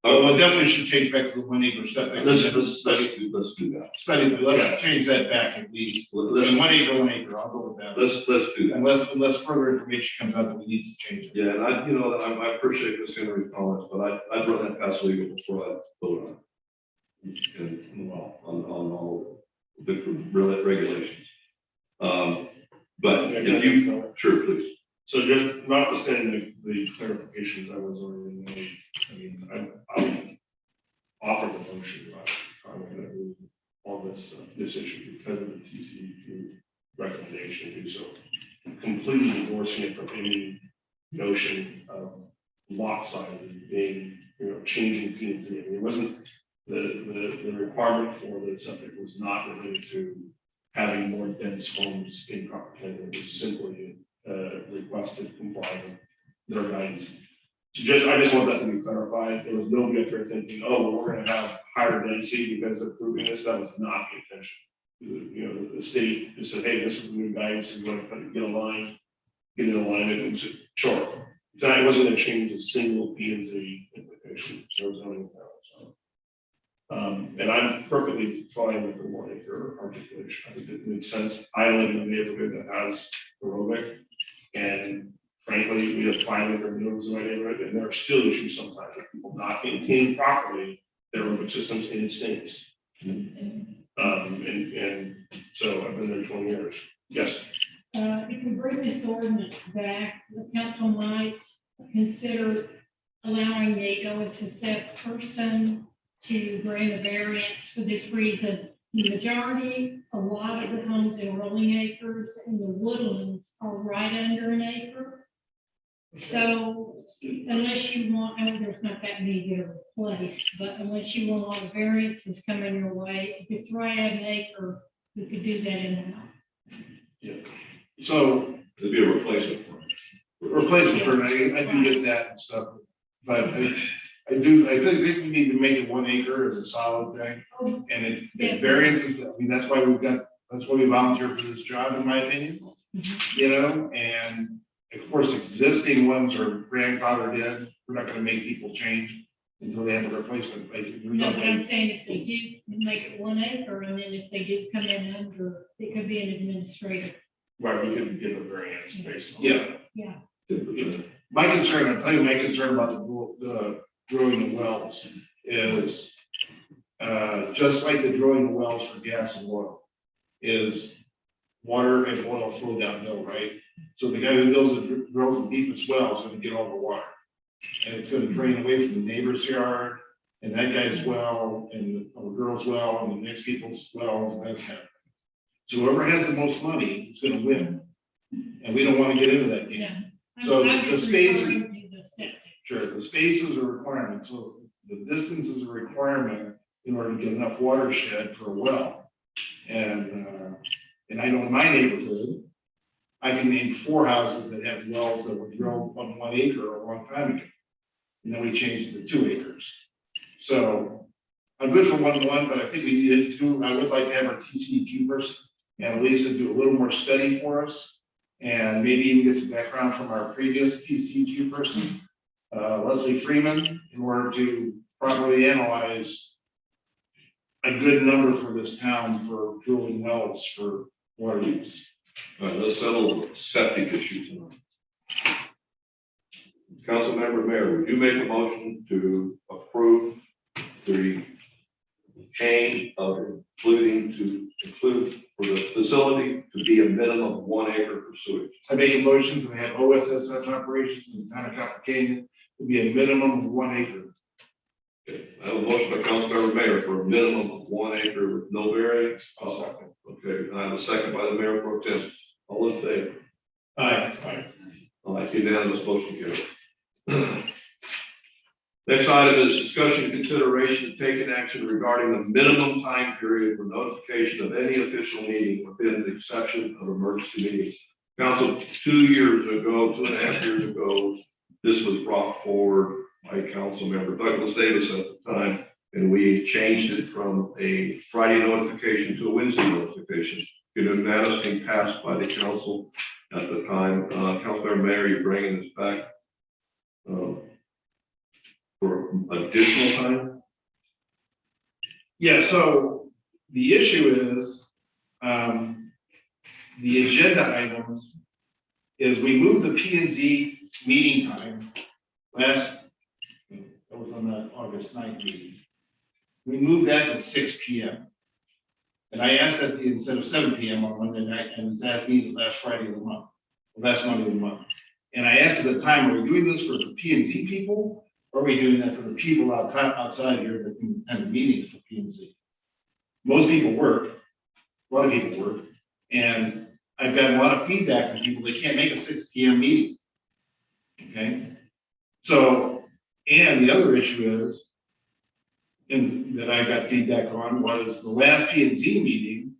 well, it definitely should change back to the 1 acre septic. Let's do that. Study, let's change that back at least. Let's, And 1 acre, I'll go with that. let's do that. Unless further information comes out that we need to change it. Yeah, and I appreciate Ms. Henry's comments, but I'd run that past legal before I vote on it. And, well, on all the regulations. But if you, sure, please. So just notwithstanding the clarifications that was already made, I mean, I offer the motion, I'm gonna move on this issue because of the TCEQ recommendation, to do so. Completely divorcing it from any notion of lot sizes being, you know, changing P and Z. I mean, it wasn't, the requirement for the septic was not related to having more dense homes in Crawford. It was simply requested comply with their guidance. So I just want that to be clarified. There was nobody up there thinking, oh, well, we're gonna have higher density because of approving this. That was not the intention. You know, the state just said, hey, this is the new guidance, and we're gonna get a line, get in alignment, and just, sure. It wasn't gonna change a single P and Z implication. There was only and I'm perfectly fine with the 1 acre articulation. I think it makes sense. I live in a neighborhood that has aerobic, and frankly, we have 5 acre minimums in my neighborhood, and there are still issues sometimes with people not maintaining properly their aerobic systems in states. And so I've been there 20 years. Yes. If we bring this ordinance back, the council might consider allowing the OSSF person to grant a variance for this reason. The majority, a lot of the homes in rolling acres and the woodlands are right under an acre. So unless you want, I mean, there's not that many that are replaced, but unless you want a lot of variances coming your way, if it's right at an acre, we could do that in-house. So It'd be a replacement for it. replacement for, I do get that and stuff, but I think we need to make it 1 acre as a solid thing. And it variances, I mean, that's why we volunteer for this job, in my opinion. You know, and of course, existing ones are grandfathered in. We're not gonna make people change until they have a replacement. No, but I'm saying if they do make it 1 acre, and then if they do come in under, it could be an administrative. Right, we could give a variance based on. Yeah. My concern, I'll tell you my concern about the drilling the wells is, just like the drilling the wells for gas and oil, is water and oil flow downhill, right? So the guy who drills the deepest well is gonna get all the water. And it's gonna drain away from the neighbor's yard, and that guy's well, and the girl's well, and the next people's wells, and that's kind of thing. So whoever has the most money is gonna win, and we don't wanna get into that game. Yeah. So I'm the just space is- referring to the septic. Sure, the space is a requirement, so the distance is a requirement in order to get enough watershed for a well. And I know in my neighborhood, I can name 4 houses that have wells that were drilled on 1 acre a long time ago. And then we changed it to 2 acres. So I'm good for 1-1, but I think we needed to, I would like to have our TCEQ person and Lisa do a little more study for us. And maybe even get some background from our previous TCEQ person Leslie Freeman in order to properly analyze a good number for this town for drilling wells for water use. All right, let's settle the septic issue tonight. Councilmember Mayor, would you make a motion to approve the change of include for the facility to be a minimum of 1 acre for sewage? I make a motion to have OSSF operations in the town of Copper Canyon to be a minimum of 1 acre. Okay, I have a motion by Councilmember Mayor for a minimum of 1 acre with no variance. I'll second. Okay, I have a second by the Mayor Pro Tem. All in favor? Aye. All right, unanimous motion carried. Next item is discussion and consideration of taking action regarding the minimum time period for notification of any official meeting within the exception of emergency meetings. Council, 2 years ago, 2.5 years ago, this was brought forward by Councilmember Douglas Davis at the time, and we changed it from a Friday notification to a Wednesday notification. It was being passed by the council at the time. Councilmember Mayor, you're bringing this back for additional time? Yeah, so the issue is, the agenda items is we moved the P and Z meeting time that was on the August 9th meeting. We moved that to 6 p.m. And I asked that instead of 7 p.m. on Monday night, and it's asked me the last Friday of the month, the last Monday of the month. And I asked at the time, are we doing this for the P and Z people? Or are we doing that for the people outside here that can attend the meetings for P and Z? Most people work, a lot of people work, and I've gotten a lot of feedback from people, they can't make a 6 p.m. meeting. Okay, so, and the other issue is, and that I got feedback on was the last P and Z meeting,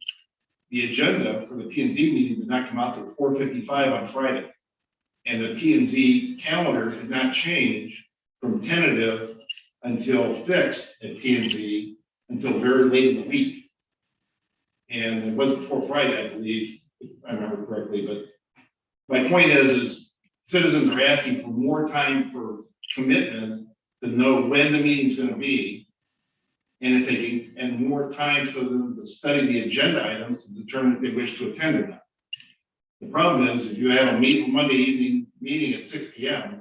the agenda for the P and Z meeting did not come out till 4:55 on Friday. And the P and Z calendar did not change from tentative until fixed at P and Z until very late in the week. And it wasn't before Friday, I believe, if I remember correctly, but my point is citizens are asking for more time for commitment to know when the meeting's gonna be. And if they can, and more time for them to study the agenda items to determine if they wish to attend or not. The problem is, if you have a Monday evening meeting at 6 p.m.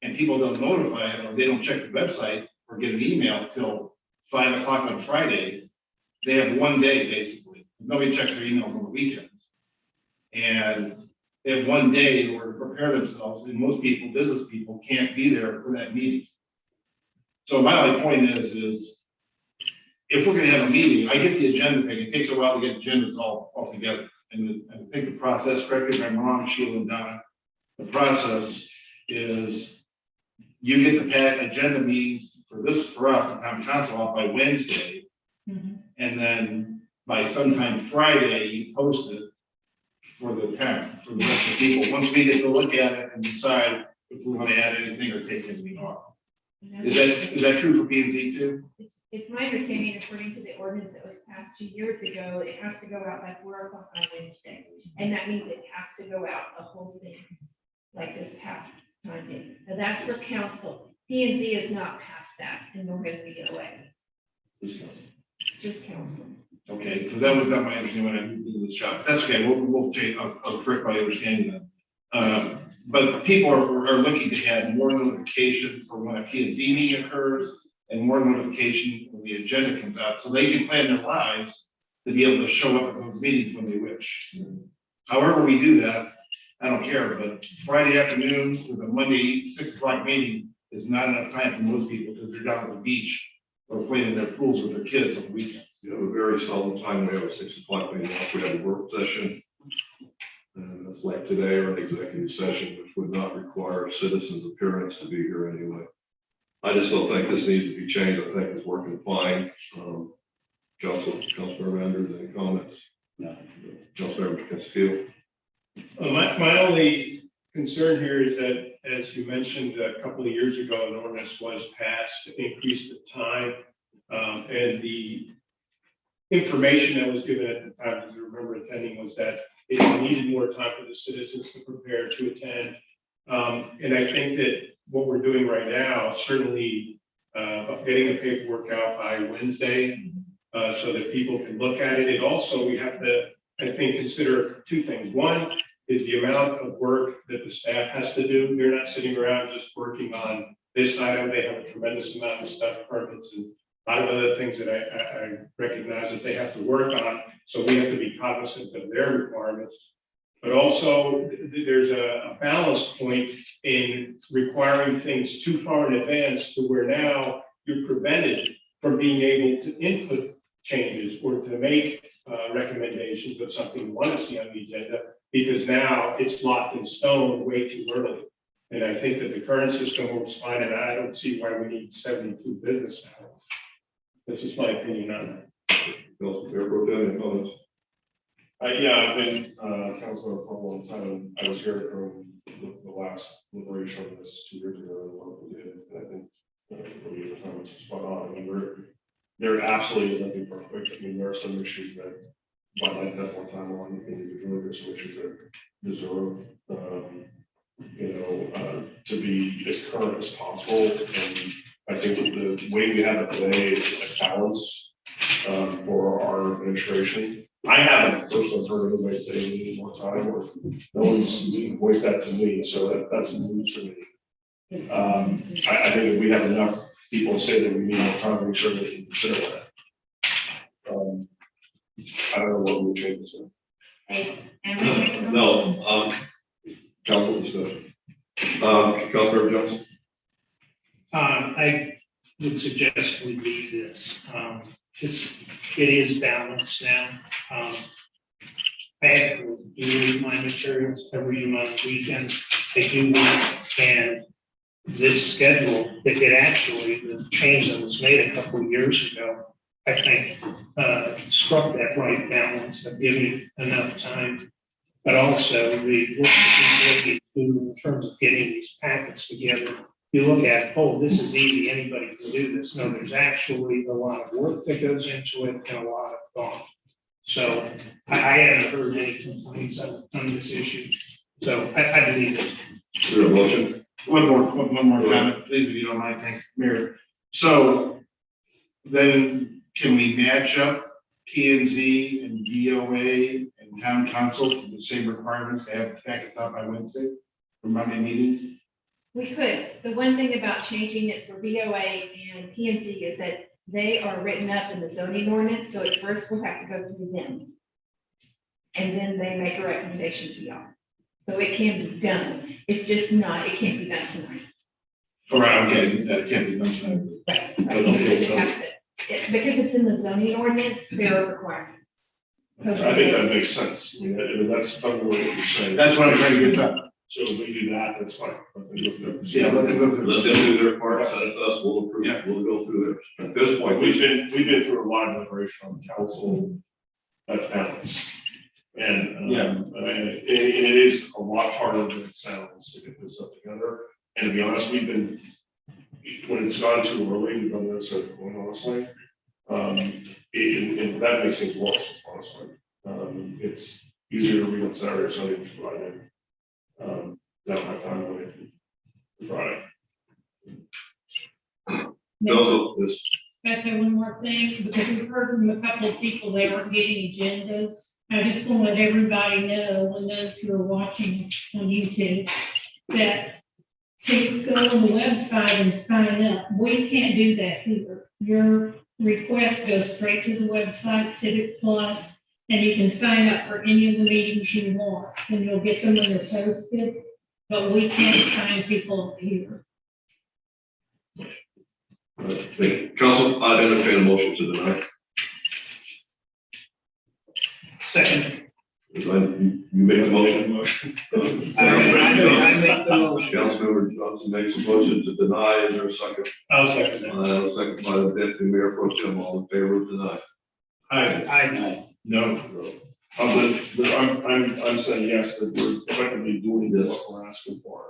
and people don't notify it, or they don't check the website or get an email till 5 o'clock on Friday, they have 1 day basically. Nobody checks their emails on the weekends. And they have 1 day in order to prepare themselves, and most people, business people, can't be there for that meeting. So my only point is if we're gonna have a meeting, I get the agenda thing, it takes a while to get agendas all together. And I think the process, correct me if I'm wrong, Sheila and Donna, the process is you get the agenda meetings for us, the town council out by Wednesday. And then by sometime Friday, you post it for the town, for the rest of the people. Once we get to look at it and decide if we want to add anything or take anything off. Is that true for P and Z too? It's my understanding, according to the ordinance that was passed 2 years ago, it has to go out by 4 o'clock on Wednesday. And that means it has to go out the whole thing, like this past time date. Now that's for council. P and Z has not passed that, and nor has BOA, just council. Okay, because that was not my understanding when I moved into this job. That's okay, we'll change, I'll correct my understanding then. But people are looking to have more notification for when a P and Z meeting occurs and more notification when the agenda comes out, so they can plan their lives to be able to show up at those meetings when they wish. However we do that, I don't care, but Friday afternoon with a Monday 6 o'clock meeting is not enough time for most people because they're down at the beach or playing in their pools with their kids on the weekends. You have a very solid time. We have a 6 o'clock meeting. We have a work session. And it's like today or an executive session, which would not require a citizen's appearance to be here anyway. I just don't think this needs to be changed. I think it's working fine. Councilmember Andrews, any comments? No. Councilmember Castillo? My only concern here is that, as you mentioned, a couple of years ago, an ordinance was passed to increase the time. And the information that was given at the time, as I remember attending, was that it needed more time for the citizens to prepare to attend. And I think that what we're doing right now, certainly getting the paperwork out by Wednesday, so that people can look at it. And also, we have to, I think, consider two things. One is the amount of work that the staff has to do. They're not sitting around just working on this item. They have a tremendous amount of stuff, permits, and a lot of other things that I recognize that they have to work on. So we have to be cognizant of their requirements. But also, there's a balance point in requiring things too far in advance to where now you're prevented from being able to input changes or to make recommendations of something you want to see on the agenda, because now it's locked in stone way too early. And I think that the current system works fine, and I don't see why we need 72 business hours. This is my opinion on that. Councilman Mayor Pro Tem, any comments? Yeah, I've been counselor for a long time, and I was here from the last deliberation on this 2 years ago, and what we did, and I think what your comments are spot on. I mean, there absolutely is nothing perfect. I mean, there are some issues that might like to have more time on individually. There's some issues that deserve, to be as current as possible. And I think the way we have it today is a balance for our administration. I haven't personally heard anybody say we need more time, or no one's voiced that to me, so that's news for me. I think that we have enough people say that we need more time to make sure they can consider that. I don't know what we change this. No, council discussion. Councilmember Jones. I would suggest we leave this. It is balanced now. I actually do read my materials every month, weekend. I do read, and this schedule, it actually, the change that was made a couple of years ago, I think, struck that right balance of giving enough time. But also the work that we do in terms of getting these packets together. You look at, oh, this is easy, anybody can do this. No, there's actually a lot of work that goes into it and a lot of thought. So I haven't heard any complaints on this issue. So I believe it. Is there a motion? One more comment, please, if you don't mind. Thanks, Mayor. So then can we match up P and Z and VOA and town council to the same requirements to have packets out by Wednesday for Monday meetings? We could. The one thing about changing it for VOA and P and Z is that they are written up in the zoning ordinance, so at first we'll have to go through them. And then they make a recommendation to y'all. So it can be done. It's just not, it can't be done tonight. All right, I'm getting that. It can't be done tonight. Right. Because it has to- because it's in the zoning ordinance, there are requirements. I think that makes sense. I mean, that's fundamentally what you're saying. That's what I'm trying to get done. So if we do that, that's fine. Yeah, let them go through. Let them do their part, send it to us, we'll approve, Yeah. we'll go through it. At this point, We've been through a lot of deliberation on the council balance. And, and it is a lot harder than it sounds to get this up together. And to be honest, when it's gone too early, we've done this, honestly. And that makes things worse, honestly. It's easier to read on Saturday or Sunday than Friday. They don't have time to wait Friday. Council, this, Can I say one more thing? Because we've heard from a couple of people, they weren't getting agendas. I just want to let everybody know, and those who are watching on YouTube, that to go on the website and sign up. We can't do that here. Your request goes straight to the website, Civic Plus, and you can sign up for any of the meetings you want, and you'll get them when they're posted. But we can't sign people here. council, I entertain a motion to deny. Second. You make the motion. I make the motion. Councilmember Johnson makes a motion to deny. Is there a second? I'll second that. Second by the deputy mayor pro tem. All in favor of deny. I No. I'm saying yes, but we're effectively doing what we're asking for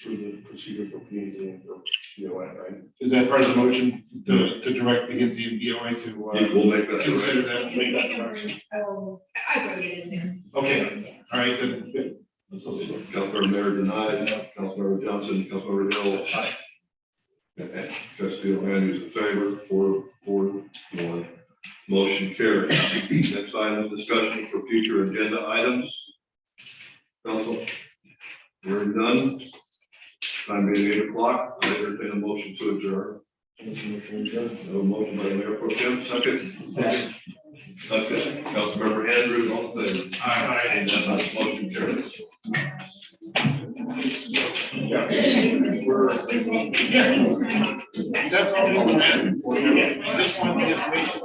through the procedure for P and Z and for BOA, right? Is that part of the motion to direct the NC and BOA to We'll make that. consider direction. that, make that direction? Oh, I wrote it in there. Okay, all right, then, Councilmember Mayor denied, Councilmember Johnson, Councilmember Hill. Okay, Castillo Andrews in favor, 4-1. Motion carried. Next item is discussion for future agenda items. Council, hearing none. Time being 8 o'clock, I entertain a motion to adjourn. A motion by the Mayor Pro Tem, second. Okay, Councilmember Andrews, all in favor? Aye. And that motion carries. That's all. I just want the information.